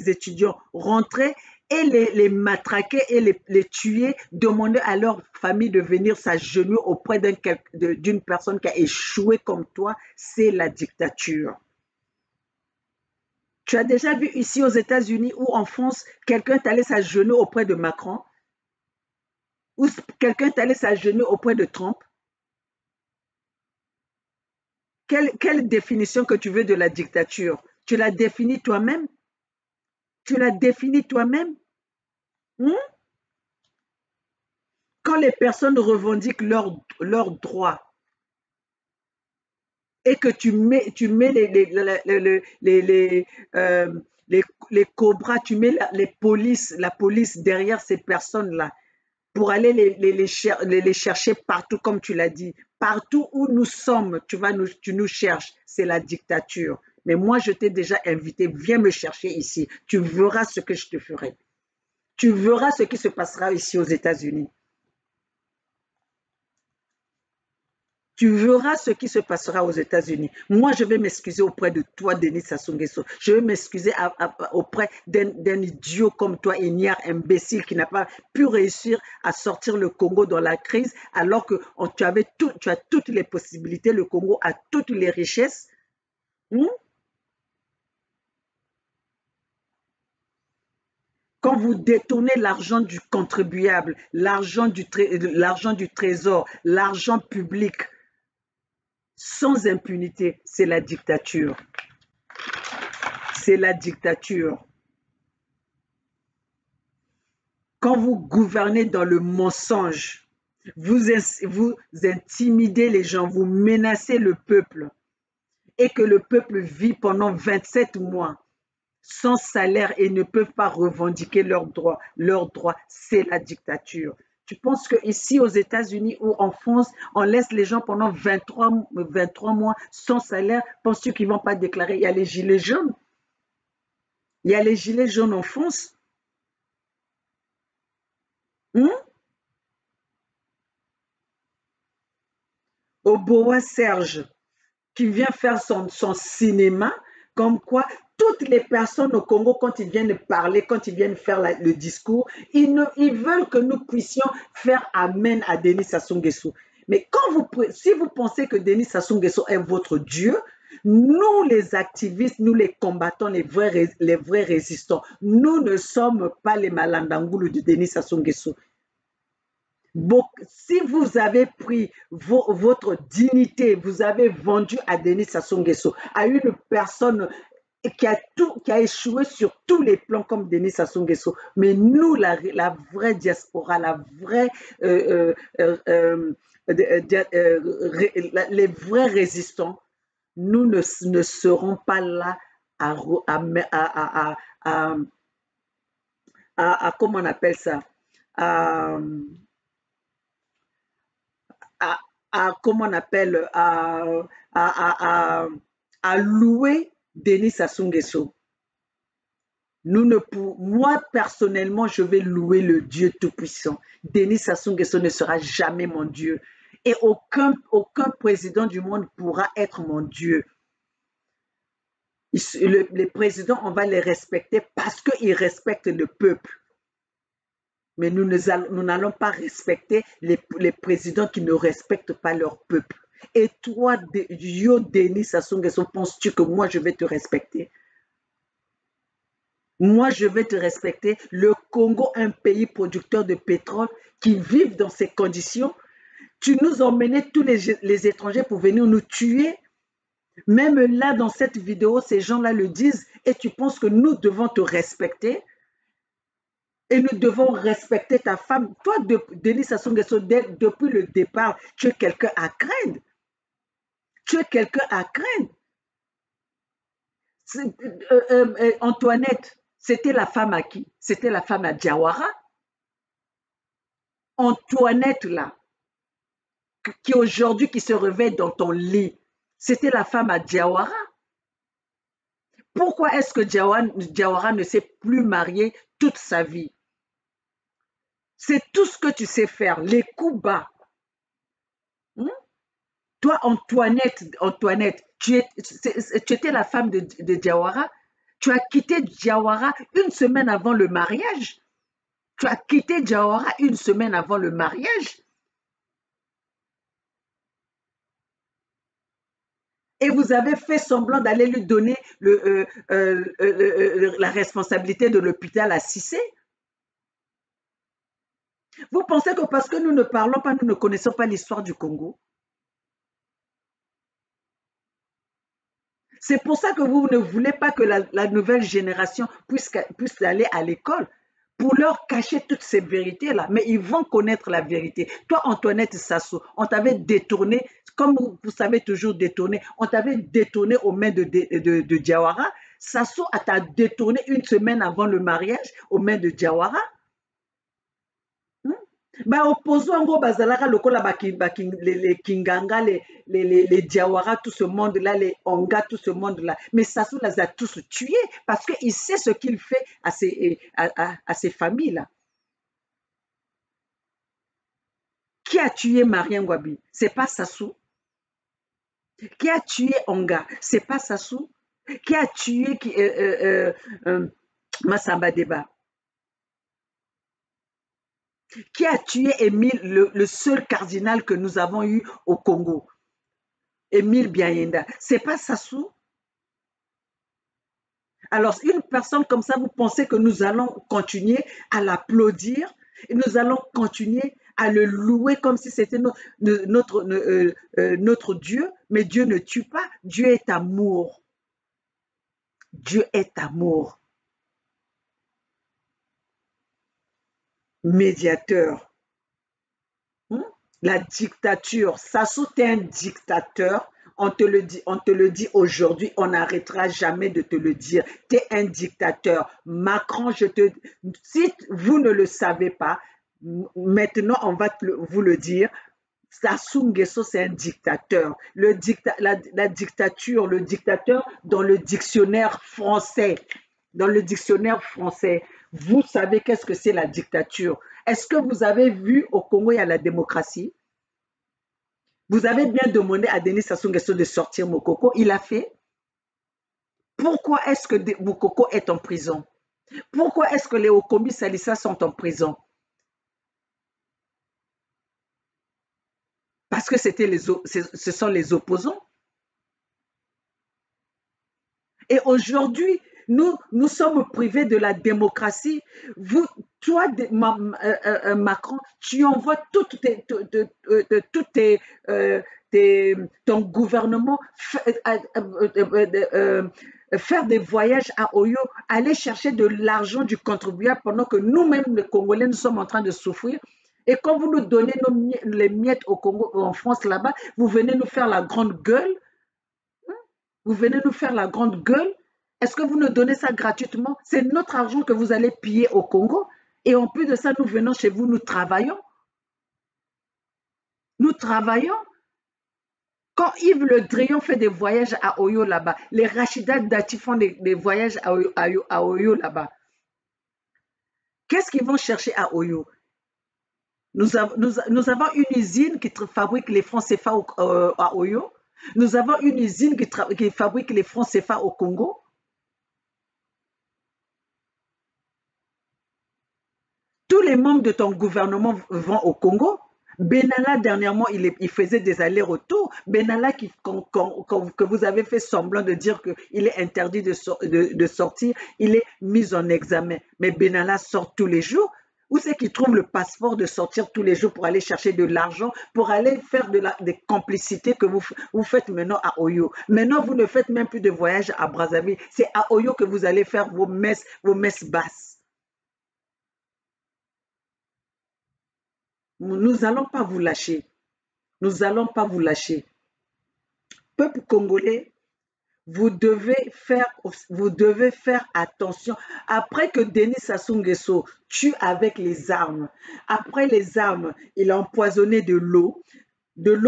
étudiants, rentrer et les matraquer et les tuer, demander à leur famille de venir s'agenouiller auprès d'une personne qui a échoué comme toi, c'est la dictature. Tu as déjà vu ici aux États-Unis ou en France, quelqu'un t'allait s'agenouiller auprès de Macron? Ou quelqu'un t'allait s'agenouiller auprès de Trump? Quelle définition que tu veux de la dictature? Tu la définis toi-même? Tu la définis toi-même? Quand les personnes revendiquent leurs droits et que tu mets les cobras, tu mets la police derrière ces personnes-là, pour aller les chercher partout, comme tu l'as dit. Partout où nous sommes, tu nous cherches. C'est la dictature. Mais moi, je t'ai déjà invité. Viens me chercher ici. Tu verras ce que je te ferai. Tu verras ce qui se passera ici aux États-Unis. Tu verras ce qui se passera aux États-Unis. Moi, je vais m'excuser auprès de toi, Denis Sassou Nguesso. Je vais m'excuser auprès d'un idiot comme toi, ignare, imbécile, qui n'a pas pu réussir à sortir le Congo dans la crise, alors que tu as toutes les possibilités. Le Congo a toutes les richesses. Quand vous détournez l'argent du contribuable, l'argent du trésor, l'argent public, sans impunité, c'est la dictature. C'est la dictature. Quand vous gouvernez dans le mensonge, vous intimidez les gens, vous menacez le peuple, et que le peuple vit pendant 27 mois sans salaire et ne peuvent pas revendiquer leurs droits. Leurs droits, c'est la dictature. Tu penses qu'ici aux États-Unis ou en France, on laisse les gens pendant 23 mois sans salaire? Penses-tu qu'ils ne vont pas déclarer? Il y a les gilets jaunes. Il y a les gilets jaunes en France. Oboa Serge, qui vient faire son cinéma, comme quoi toutes les personnes au Congo, quand ils viennent parler, quand ils viennent faire le discours, ils veulent que nous puissions faire amen à Denis Sassou Nguesso. Mais si vous pensez que Denis Sassou Nguesso est votre Dieu, nous les activistes, nous les combattants, les vrais résistants, nous ne sommes pas les Malandangoulou de Denis Sassou Nguesso. Si vous avez pris votre dignité, vous avez vendu à Denis Sassou Nguesso, à une personne qui a échoué sur tous les plans comme Denis Sassou Nguesso. Mais nous, la vraie diaspora, les vrais résistants, nous ne serons pas là comment on appelle ça, comment on appelle, à louer Denis Sassou Nguesso. Moi, personnellement, je vais louer le Dieu Tout-Puissant. Denis Sassou Nguesso ne sera jamais mon Dieu. Et aucun président du monde pourra être mon Dieu. Les présidents, on va les respecter parce qu'ils respectent le peuple. Mais nous n'allons pas respecter les présidents qui ne respectent pas leur peuple. Et toi, Yo Denis Sassou Nguesso, penses-tu que moi je vais te respecter? Moi je vais te respecter. Le Congo, un pays producteur de pétrole qui vit dans ces conditions. Tu nous emmenais tous les étrangers pour venir nous tuer. Même là, dans cette vidéo, ces gens-là le disent et tu penses que nous devons te respecter et nous devons respecter ta femme. Toi, Denis Sassou Nguesso, depuis le départ, tu es quelqu'un à craindre. Tu es quelqu'un à craindre. Antoinette, c'était la femme à qui? C'était la femme à Diawara. Antoinette, là, qui aujourd'hui, qui se réveille dans ton lit, c'était la femme à Diawara. Pourquoi est-ce que Diawara ne s'est plus marié toute sa vie? C'est tout ce que tu sais faire, les coups bas. Toi, Antoinette, tu étais la femme de Diawara. Tu as quitté Diawara une semaine avant le mariage. Tu as quitté Diawara une semaine avant le mariage. Et vous avez fait semblant d'aller lui donner la responsabilité de l'hôpital à Cissé. Vous pensez que parce que nous ne parlons pas, nous ne connaissons pas l'histoire du Congo? C'est pour ça que vous ne voulez pas que la nouvelle génération puisse aller à l'école pour leur cacher toutes ces vérités-là. Mais ils vont connaître la vérité. Toi, Antoinette Sassou, on t'avait détourné, comme vous savez toujours détourner, on t'avait détourné aux mains de Diawara. Sassou t'a détourné une semaine avant le mariage aux mains de Diawara. Bah opposons en gros bazalaka lokola les Kinganga, les Diawara, tout ce monde-là, les Onga, tout ce monde-là. Mais Sassou les a tous tués parce qu'il sait ce qu'il fait à ces familles-là. Qui a tué Marien Ngouabi? C'est pas Sassou. Qui a tué Onga? C'est pas Sassou. Qui a tué Massamba Deba? Qui a tué Émile, le seul cardinal que nous avons eu au Congo? Émile Biayenda. C'est pas Sassou? Alors, une personne comme ça, vous pensez que nous allons continuer à l'applaudir et nous allons continuer à le louer comme si c'était notre Dieu? Mais Dieu ne tue pas. Dieu est amour. Dieu est amour. Médiateur. La dictature. Sassou, t'es un dictateur. On te le dit aujourd'hui, on n'arrêtera jamais de te le dire. Tu es un dictateur. Macron, si vous ne le savez pas, maintenant on va vous le dire. Sassou Nguesso, c'est un dictateur. La dictature, le dictateur dans le dictionnaire français. Dans le dictionnaire français, vous savez qu'est-ce que c'est la dictature? Est-ce que vous avez vu au Congo, il y a la démocratie? Vous avez bien demandé à Denis Sassou Nguesso de sortir Mokoko. Il a fait. Pourquoi est-ce que Mokoko est en prison? Pourquoi est-ce que les Okombi Salissa sont en prison? Parce que ce sont les opposants. Et aujourd'hui, nous sommes privés de la démocratie. Toi, Macron, tu envoies ton gouvernement faire des voyages à Oyo, aller chercher de l'argent du contribuable pendant que nous-mêmes, les Congolais, nous sommes en train de souffrir. Et quand vous nous donnez les miettes au Congo, en France, là-bas, vous venez nous faire la grande gueule. Vous venez nous faire la grande gueule. Est-ce que vous nous donnez ça gratuitement? C'est notre argent que vous allez piller au Congo. Et en plus de ça, nous venons chez vous, nous travaillons. Nous travaillons. Quand Yves Le Drian fait des voyages à Oyo là-bas, les Rachida Dati font des voyages à Oyo là-bas. Qu'est-ce qu'ils vont chercher à Oyo? Nous avons une usine qui fabrique les francs CFA à Oyo. Nous avons une usine qui fabrique les francs CFA au Congo. les membres de ton gouvernement vont au Congo. Benalla, dernièrement, il faisait des allers-retours. Benalla, que vous avez fait semblant de dire qu'il est interdit de sortir, il est mis en examen. Mais Benalla sort tous les jours. Où c'est qu'il trouve le passeport de sortir tous les jours pour aller chercher de l'argent, pour aller faire des complicités que vous faites maintenant à Oyo? Maintenant, vous ne faites même plus de voyage à Brazzaville. C'est à Oyo que vous allez faire vos messes basses. Nous n'allons pas vous lâcher. Nous n'allons pas vous lâcher. Peuple congolais, vous devez faire attention. Après que Denis Sassou Nguesso tue avec les armes, après les armes, il a empoisonné de l'eau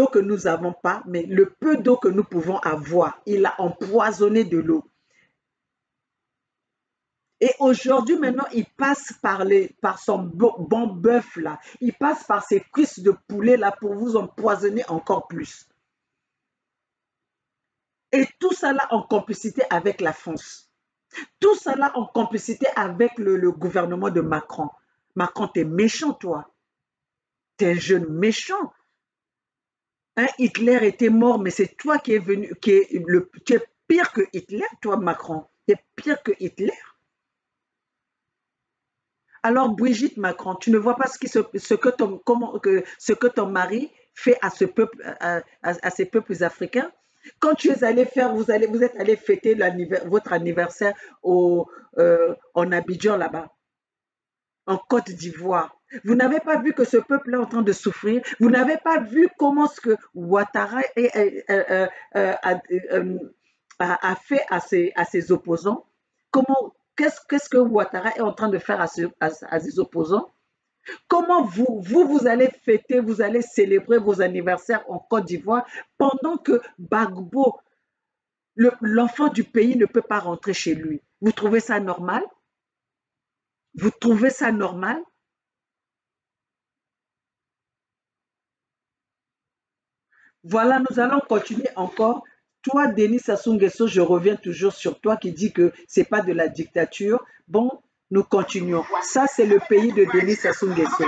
que nous n'avons pas, mais le peu d'eau que nous pouvons avoir, il a empoisonné de l'eau. Et aujourd'hui, maintenant, il passe par son bon bœuf là, il passe par ses cuisses de poulet là pour vous empoisonner encore plus. Et tout ça là en complicité avec la France. Tout ça là en complicité avec le gouvernement de Macron. Macron, t'es méchant, toi. T'es un jeune méchant. Hein, Hitler était mort, mais c'est toi qui es venu, tu es pire que Hitler, toi, Macron. Tu es pire que Hitler. Alors, Brigitte Macron, tu ne vois pas ce que ton mari fait à ce peuple, à ces peuples africains? Quand tu es allé faire, vous êtes allé fêter votre anniversaire en Abidjan là-bas, en Côte d'Ivoire. Vous n'avez pas vu que ce peuple est en train de souffrir. Vous n'avez pas vu comment ce que Ouattara a fait à ses opposants. Qu'est-ce que Ouattara est en train de faire à ses opposants? Comment vous allez fêter, vous allez célébrer vos anniversaires en Côte d'Ivoire pendant que Gbagbo, l'enfant du pays, ne peut pas rentrer chez lui? Vous trouvez ça normal? Vous trouvez ça normal? Voilà, nous allons continuer encore. Toi, Denis Sassou Nguesso, je reviens toujours sur toi qui dis que c'est pas de la dictature. Bon, nous continuons. Ça, c'est le pays de Denis Sassou Nguesso.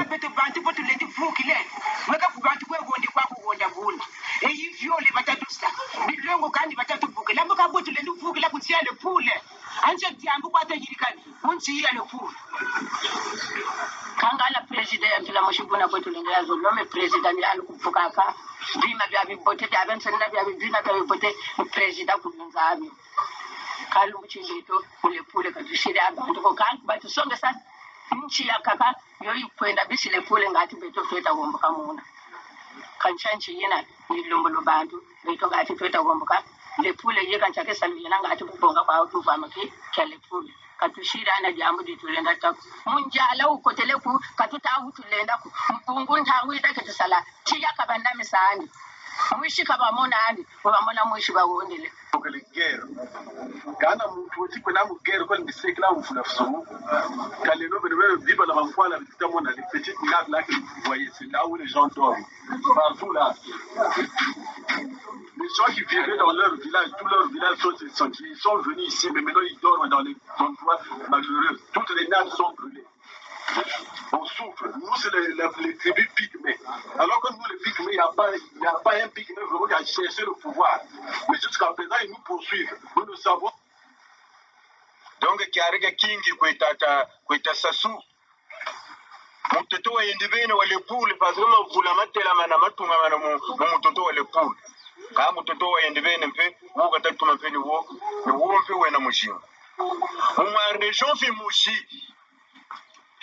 Kangala president la moshibuna kwetu lengazo lome president ya alukufukaka bima bya bibote bya bensena bya bina bya bibote president kunzabi kalu mchindito ulepule kadushiri abantu ko kantu batu songe sa nchi ya kaka yoyi kwenda bisile pule ngati beto tweta gomboka muna kanchanchi yena nilombo bantu beto ngati tweta gomboka lepule ye kanchake salu yena ngati kubonga kwa watu vamaki kale pule katushira na jambo ditulenda taku munjala ukotele ku katuta utulenda ku mpungu ntawita ketusala tiya kabanda misani mwishi kabamona andi babamona mwishi bawondele les guerres. Quand on dit qu'on a une guerre, quand on dit que là, on fout la façon, quand les nobles vivent dans la foi, là, les petites nappes là que vous voyez, c'est là où les gens dorment. Partout là. Les gens qui vivaient dans leur village, tous leurs villages ils sont venus ici, mais maintenant ils dorment dans les endroits malheureux. Toutes les nappes sont brûlées. On souffre. Nous, c'est les tribus pygmées. Alors que nous, les pygmées, il n'y a pas un pygmée vraiment qui a cherché le pouvoir. Mais jusqu'à présent, ils nous poursuivent. Nous le savons. Donc, Kiarega Kingi, Kweta Sassou, Mutoto wa Yendibene wa Lepule, parce que vous la mettez la main à Matunga, Mutoto wa Lepule. Quand Mutoto wa Yendibene, vous avez tout un peu de vous, vous avez fait un mouchi. On a région fait mouchi.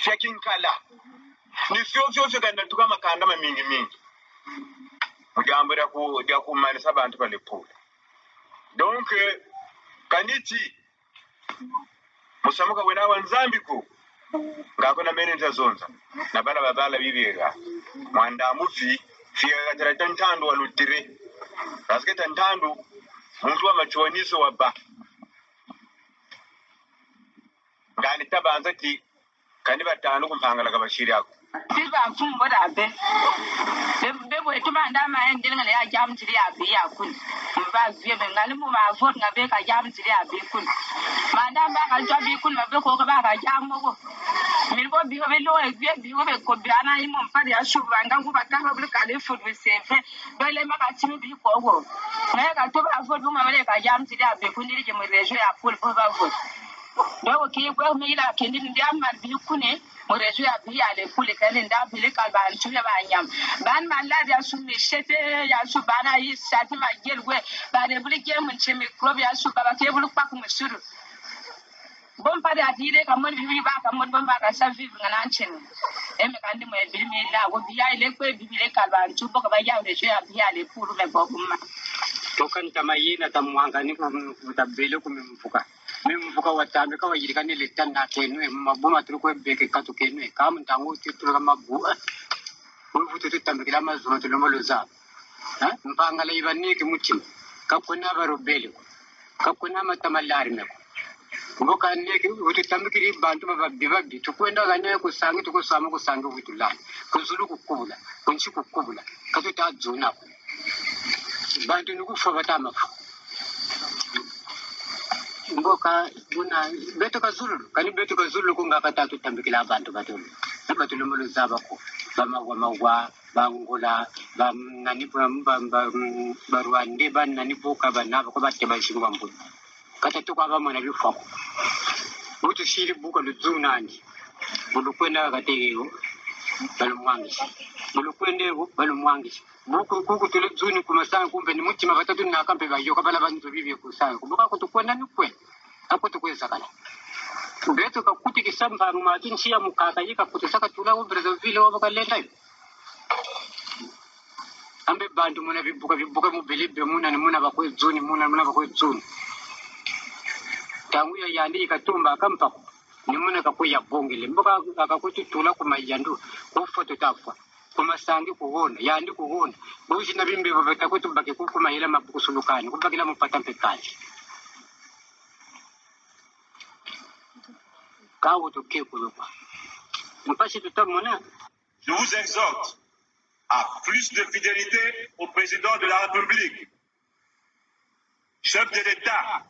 Kala ni fyo ganda tuka makanda mingi mujambo ya kumalisa abantu balepula donc kaniti musamuka wena wanzambiko ngako na mene ntazonza na bana babala bibega mwanda mufi fiya gatara tantando walutire parce que tantando muntu wa machoniso waba ngani tabanza ti kandi batanu kumpangala kabashiri yako ba fun boda be bo to ba nda ma en dil ngale ya jam tiri abi ya kun ba vie be ngale mo ma fot ngabe ka jam tiri abi kun ma nda ba ka jo bi kun ma be ko ka ba ka jam mo ko mi bo bi be lo e bi be ko bi ana imo mpa ya shu ba nga ku ba ka ba ka le fot be se fe be le ma ka timi bi ko go me ka to ba fot ma le ka jam tiri abi kun ni je mo rejo ya pol bo ba fot do ke ko mi la ke ni ndia ma bi kune mo rejo ya bi ya le kule ka nda bi le ka ba ntu ya ba nyam ban ma la ya su mi shete ya su bana yi sati ma gel we ba de buli ke mun che microbe ya su ba ke bulu pa ku musuru bon pa da dire ka mon bi ba ka mon bon ba ka sa vi ngana chen e me kan di mo bi mi la go bi ya le ko bi le ka ba ntu bo ka ba ya rejo ya bi ya le puru me bo kuma to kan tamayina tamwanga ni ko tabele ko mimfuka watambe ka wajirika ni litanda kenwe mabuma tuko beke katu kenwe kama ntangu titula mabu ubu tutambe kila mazuma tulomoloza mpanga la ibani ke mutim kakuna barobele kakuna matamalari meko ngoka neke ututambe kiri bantu bababbi tukwenda ganye kusangi tukosama kusangi utulani kuzulu kukubula kunchi kukubula katuta zona bantu nukufa batamafu ngoka buna beto kazulu kani beto kazulu kunga katatu tambikila abantu batulu batulu muluza bako bamagwa bangula nani barwande ban nani buka banaba ko batte bashinga bambu katatu kwa bamona bifako utu shiri buka luzunandi bulukwenda katego balumwangishi buku kuku tule zuni kumasanga kumbe ni mutima batatu na kampe bayo kabala bantu bibye kusanga kubuka kutukwenda nikwe hapo tukweza kala beto kakuti kisamba makinchi ya mukaka yika kutisaka tula ubrezo vile wabakalenda ambe bantu muna bibuka mubelebe muna bakwe zuni muna bakwe zuni tangu ya yandi ikatumba akampa ni muna kakuya bongele mboka akakuti tula kumayandu kufoto tafwa kumasangi kuhona yandi kuhona bushi na bimbe batakuti bake kumayela mabukusulukani kubakila mupata mpekali kawo toke kuluka mpashi tutamona. Je vous exhorte à plus de fidélité au président de la République, chef de l'État,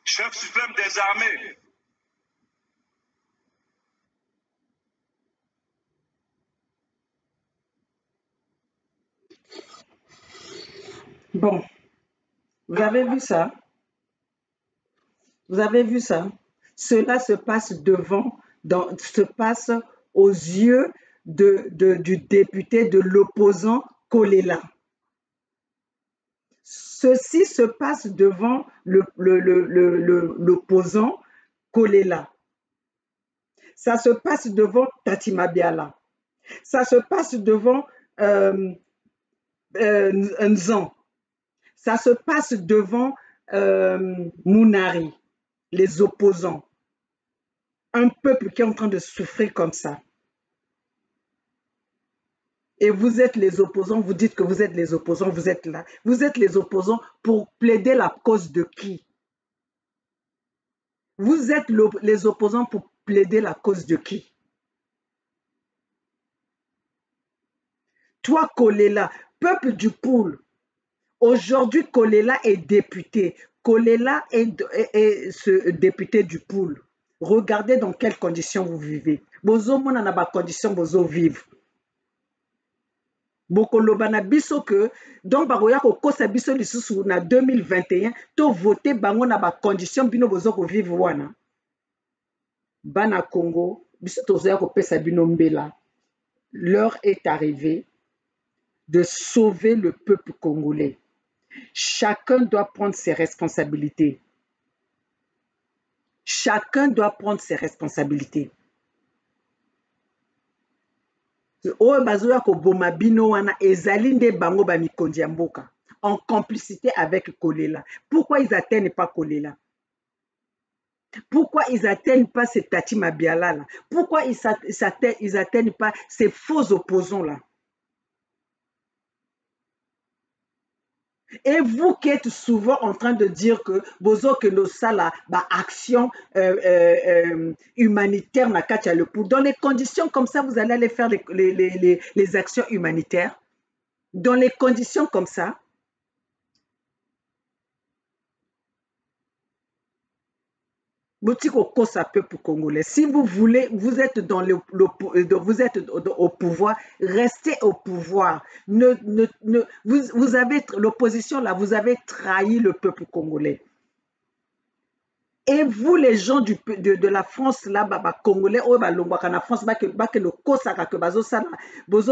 chef suprême des armées. Bon, vous avez vu ça? Vous avez vu ça? Cela se passe se passe aux yeux du député de l'opposant Kolela. Ceci se passe devant l'opposant Kolela. Ça se passe devant Tatima Biala. Ça se passe devant Nzan. Ça se passe devant Mounari, les opposants. Un peuple qui est en train de souffrir comme ça. Et vous êtes les opposants, vous dites que vous êtes les opposants, vous êtes là. Vous êtes les opposants pour plaider la cause de qui? Vous êtes les opposants pour plaider la cause de qui? Toi, Kolela, peuple du Poul, aujourd'hui, Kolela est député. Kolela est ce député du Poul. Regardez dans quelles conditions vous vivez. Bozo mona na ba conditions bozo vivre. Bokoloba na biso que donc baroya ko kosa biso lisusu na 2021 to voter bango na ba conditions bino bozo ko vivre wana. Bana Congo, biso tozoya ko pesa bino mbela. L'heure est arrivée de sauver le peuple congolais. Chacun doit prendre ses responsabilités. Chacun doit prendre ses responsabilités. Oyo bazoya ko boma bino wana ezali nde bango ba mikondi ya mboka en complicité avec Kolela. Pourquoi ils atteignent pas Kolela? Pourquoi ils atteignent pas ces Tatima Biala là? Pourquoi ils atteignent pas ces faux opposants là? Et vous qui êtes souvent en train de dire que bozo que nos sala bah action humanitaire na katia le pour dans les conditions comme ça vous allez aller faire les actions humanitaires dans les conditions comme ça. Boutique au Kosa peuple congolais. Si vous voulez, vous êtes vous êtes au pouvoir, restez au pouvoir. Vous avez l'opposition là, vous avez trahi le peuple congolais. Et vous, les gens de la France, là, Congolais, la France, que le Kosaka, que bozo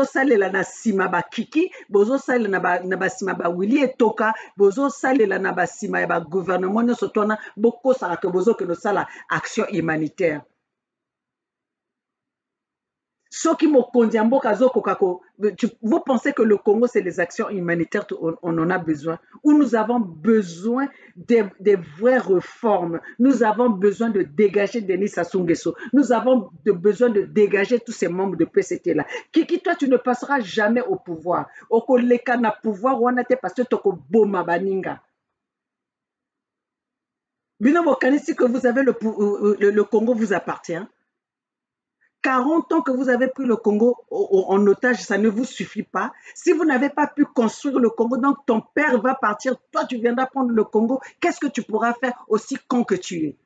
salela na sima ba kiki, bozo salela na ba sima ba Willy et Toka, bozo salela na ba sima ba gouvernement, ne sotona, boko saka que bozo que no sala action humanitaire. Vous pensez que le Congo, c'est les actions humanitaires, on en a besoin. Ou nous avons besoin des vraies réformes. Nous avons besoin de dégager Denis Sassou Nguesso. Nous avons besoin de dégager tous ces membres de PCT-là. Kiki, toi, tu ne passeras jamais au pouvoir. Oko leka na pouvoir, on a été parce que toko boma baninga. Bino Bokanisi, que vous avez le Congo vous appartient. 40 ans que vous avez pris le Congo en otage, ça ne vous suffit pas. Si vous n'avez pas pu construire le Congo, donc ton père va partir, toi tu viendras prendre le Congo, qu'est-ce que tu pourras faire aussi con que tu es?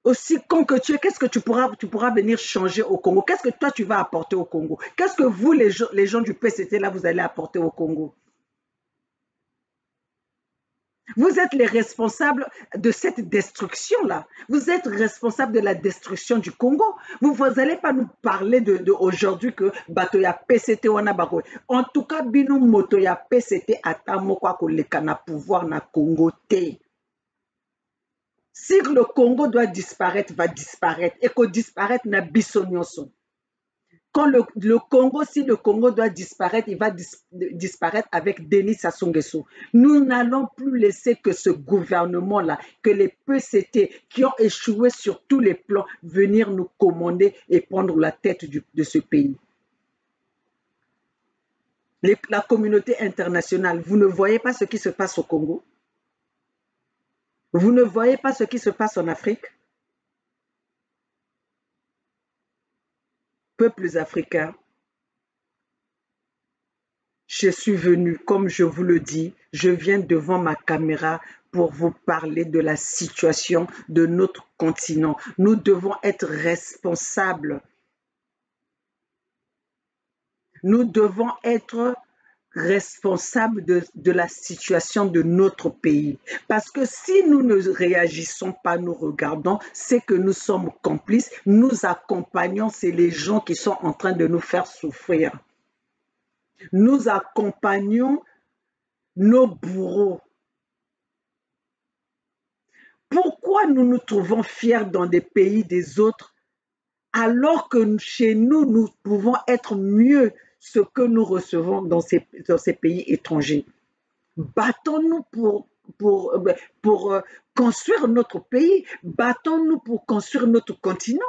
Aussi con que tu es, qu'est-ce que tu pourras venir changer au Congo? Qu'est-ce que toi tu vas apporter au Congo? Qu'est-ce que vous, les gens du PCT, là, vous allez apporter au Congo? Vous êtes les responsables de cette destruction-là. Vous êtes responsables de la destruction du Congo. Vous n'allez pas nous parler de aujourd'hui que Batoya PCT wana bako. En tout cas, bino motoya PCT atamokwa koleka na pouvoir na Congo te. Si le Congo doit disparaître, va disparaître. Et que disparaître na biso nyonso. Quand le Congo, si le Congo doit disparaître, il va disparaître avec Denis Sassou Nguesso. Nous n'allons plus laisser que ce gouvernement-là, que les PCT qui ont échoué sur tous les plans, venir nous commander et prendre la tête de ce pays. La communauté internationale, vous ne voyez pas ce qui se passe au Congo? Vous ne voyez pas ce qui se passe en Afrique? Peuples africains, je suis venu, comme je vous le dis, je viens devant ma caméra pour vous parler de la situation de notre continent. Nous devons être responsables. Nous devons être responsables de la situation de notre pays. Parce que si nous ne réagissons pas, nous regardons, c'est que nous sommes complices, nous accompagnons, c'est les gens qui sont en train de nous faire souffrir. Nous accompagnons nos bourreaux. Pourquoi nous nous trouvons fiers dans des pays des autres alors que chez nous, nous pouvons être mieux ce que nous recevons dans ces pays étrangers? Battons-nous pour construire notre pays. Battons-nous pour construire notre continent.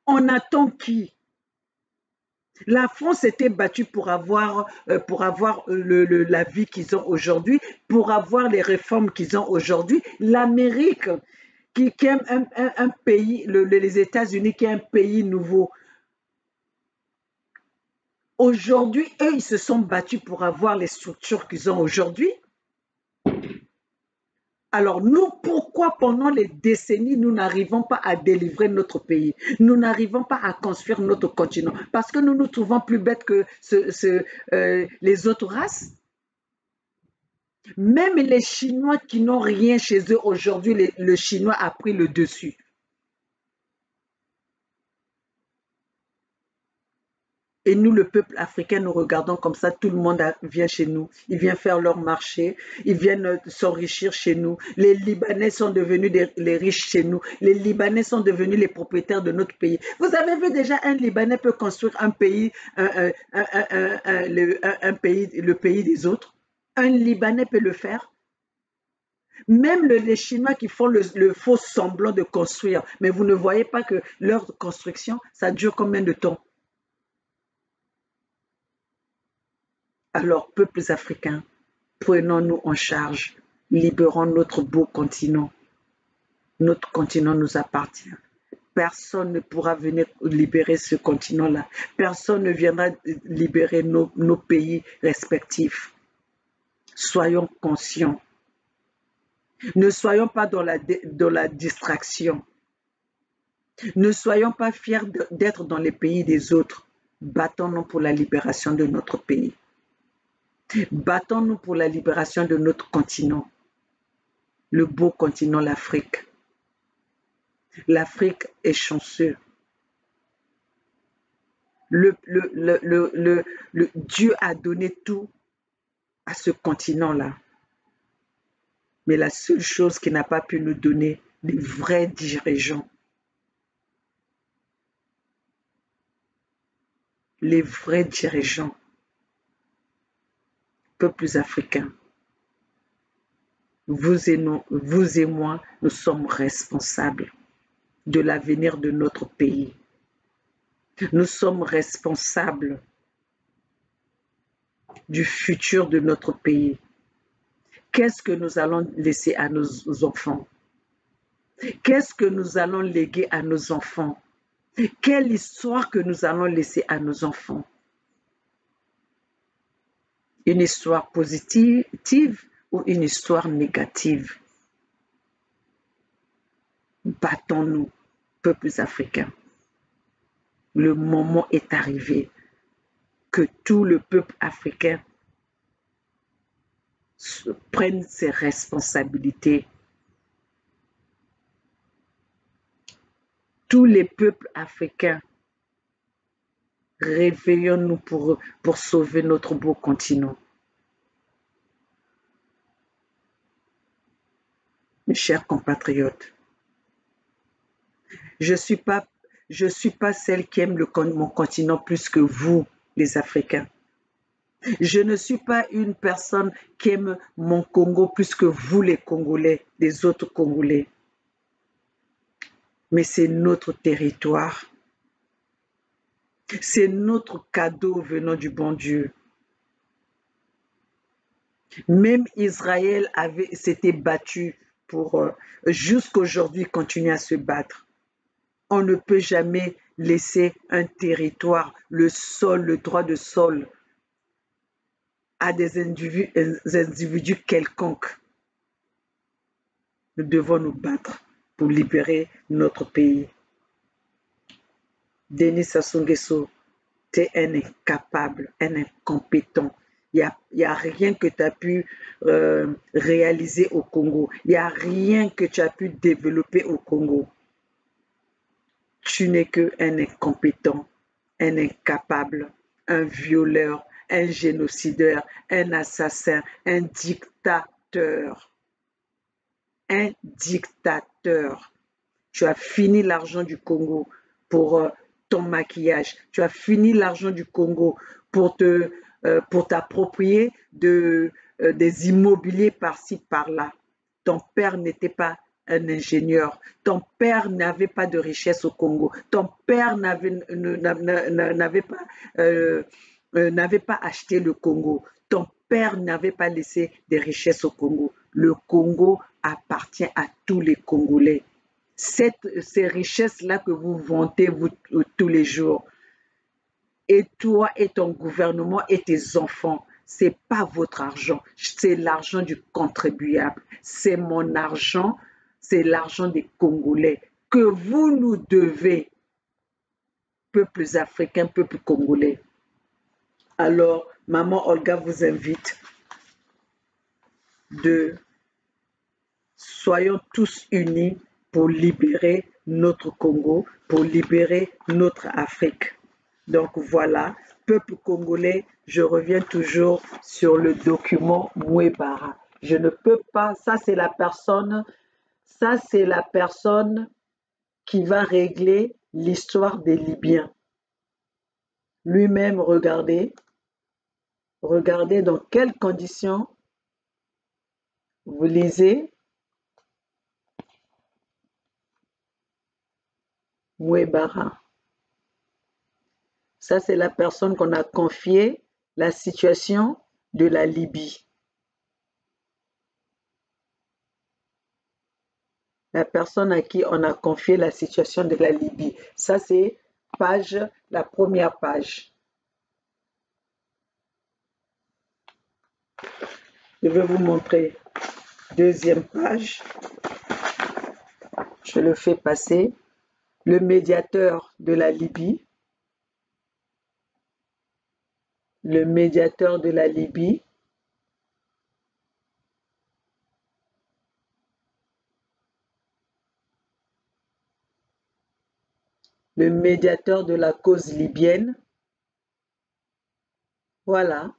On attend qui? La France s'était battue pour avoir la vie qu'ils ont aujourd'hui, pour avoir les réformes qu'ils ont aujourd'hui. L'Amérique, qui est un pays, les États-Unis, qui est un pays nouveau. Aujourd'hui, eux, ils se sont battus pour avoir les structures qu'ils ont aujourd'hui. Alors nous, pourquoi pendant les décennies, nous n'arrivons pas à délivrer notre pays? Nous n'arrivons pas à construire notre continent parce que nous nous trouvons plus bêtes que les autres races. Même les Chinois qui n'ont rien chez eux aujourd'hui, le Chinois a pris le dessus. Et nous, le peuple africain, nous regardons comme ça, tout le monde vient chez nous. Ils viennent faire leur marché, ils viennent s'enrichir chez nous. Les Libanais sont devenus les riches chez nous. Les Libanais sont devenus les propriétaires de notre pays. Vous avez vu déjà, un Libanais peut construire un pays, le pays des autres. Un Libanais peut le faire. Même les Chinois qui font le faux semblant de construire, mais vous ne voyez pas que leur construction, ça dure combien de temps? Alors, peuples africains, prenons-nous en charge, libérons notre beau continent. Notre continent nous appartient. Personne ne pourra venir libérer ce continent-là. Personne ne viendra libérer nos pays respectifs. Soyons conscients. Ne soyons pas dans la distraction. Ne soyons pas fiers d'être dans les pays des autres. Battons-nous pour la libération de notre pays. Battons-nous pour la libération de notre continent. Le beau continent, l'Afrique. L'Afrique est chanceux. Dieu a donné tout à ce continent-là. Mais la seule chose qu'il n'a pas pu nous donner, les vrais dirigeants. Les vrais dirigeants. Peuples africains. Vous et moi, nous sommes responsables de l'avenir de notre pays. Nous sommes responsables du futur de notre pays. Qu'est-ce que nous allons laisser à nos enfants? Qu'est-ce que nous allons léguer à nos enfants? Quelle histoire que nous allons laisser à nos enfants? Une histoire positive ou une histoire négative? Battons-nous, peuples africains. Le moment est arrivé que tout le peuple africain prenne ses responsabilités. Tous les peuples africains, réveillons-nous pour sauver notre beau continent. Mes chers compatriotes, je suis pas celle qui aime mon continent plus que vous, les Africains. Je ne suis pas une personne qui aime mon Congo plus que vous, les Congolais, les autres Congolais. Mais c'est notre territoire. C'est notre cadeau venant du bon Dieu. Même Israël s'était battu pour jusqu'aujourd'hui continuer à se battre. On ne peut jamais laisser un territoire, le sol, le droit de sol à des individus quelconques. Nous devons nous battre pour libérer notre pays. Denis Sassou Nguesso, tu es un incapable, un incompétent. Il n'y a rien que tu as pu réaliser au Congo. Il n'y a rien que tu as pu développer au Congo. Tu n'es qu'un incompétent, un incapable, un violeur, un génocideur, un assassin, un dictateur. Un dictateur. Tu as fini l'argent du Congo pour ton maquillage. Tu as fini l'argent du Congo pour t'approprier des immobiliers par-ci, par-là. Ton père n'était pas un ingénieur. Ton père n'avait pas de richesse au Congo. Ton père n'avait pas acheté le Congo. Ton père n'avait pas laissé des richesses au Congo. Le Congo appartient à tous les Congolais. Ces richesses-là que vous vantez tous les jours, et toi et ton gouvernement et tes enfants, c'est pas votre argent, c'est l'argent du contribuable. C'est mon argent, c'est l'argent des Congolais que vous nous devez, peuples africains, peuples congolais. Alors, Maman Olga vous invite soyons tous unis pour libérer notre Congo, pour libérer notre Afrique. Donc voilà, peuple congolais, je reviens toujours sur le document Mouebara. Je ne peux pas, ça c'est la personne qui va régler l'histoire des Libyens. Lui-même, regardez dans quelles conditions vous lisez Mouebara. Ça, c'est la personne qu'on a confié la situation de la Libye. La personne à qui on a confié la situation de la Libye. Ça, c'est la première page. Je vais vous montrer deuxième page. Je le fais passer. Le médiateur de la Libye. Le médiateur de la Libye. Le médiateur de la cause libyenne. Voilà.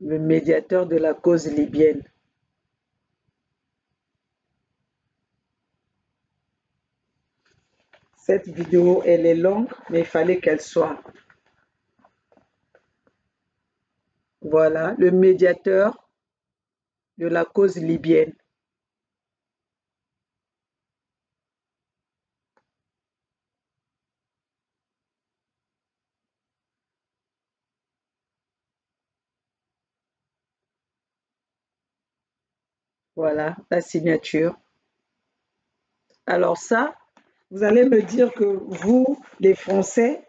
Le médiateur de la cause libyenne. Cette vidéo, elle est longue, mais il fallait qu'elle soit. Voilà, le médiateur de la cause libyenne. Voilà, la signature. Alors ça, vous allez me dire que vous, les Français,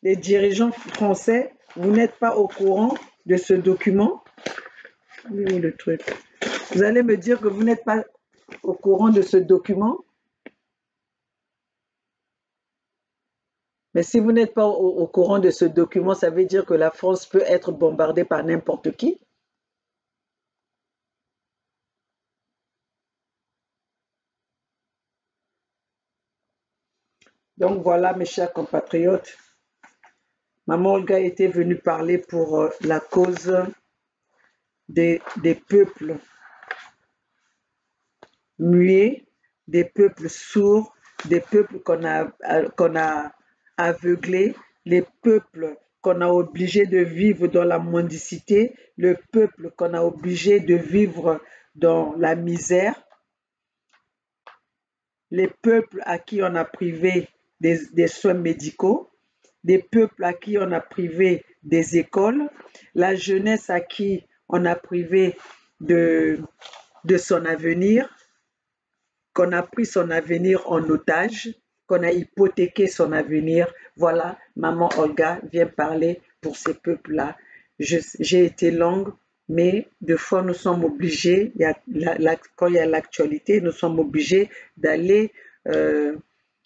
les dirigeants français, vous n'êtes pas au courant de ce document. Où est le truc? Vous allez me dire que vous n'êtes pas au courant de ce document. Mais si vous n'êtes pas au courant de ce document, ça veut dire que la France peut être bombardée par n'importe qui. Donc voilà, mes chers compatriotes, Maman Olga était venue parler pour la cause des peuples muets, des peuples sourds, des peuples qu'on a aveuglés, les peuples qu'on a obligés de vivre dans la mendicité, le peuple qu'on a obligé de vivre dans la misère, les peuples à qui on a privé des soins médicaux, des peuples à qui on a privé des écoles, la jeunesse à qui on a privé de son avenir, qu'on a pris son avenir en otage, qu'on a hypothéqué son avenir. Voilà, Maman Olga vient parler pour ces peuples-là. J'ai été longue, mais des fois nous sommes obligés, quand il y a l'actualité, nous sommes obligés d'aller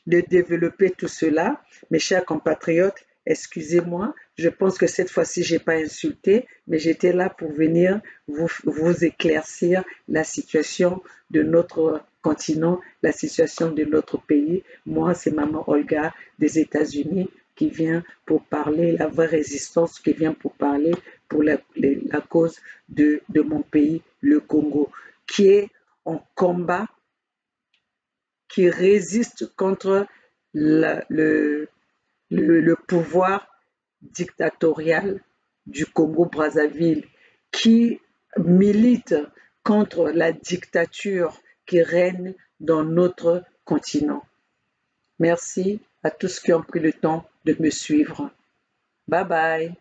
de développer tout cela. Mes chers compatriotes, excusez-moi, je pense que cette fois-ci, je n'ai pas insulté, mais j'étais là pour venir vous éclaircir la situation de notre continent, la situation de notre pays. Moi, c'est Maman Olga des États-Unis qui vient pour parler, la vraie résistance qui vient pour parler pour la cause de mon pays, le Congo, qui est en combat, qui résiste contre le pouvoir dictatorial du Congo-Brazzaville, qui milite contre la dictature qui règne dans notre continent. Merci à tous qui ont pris le temps de me suivre. Bye bye.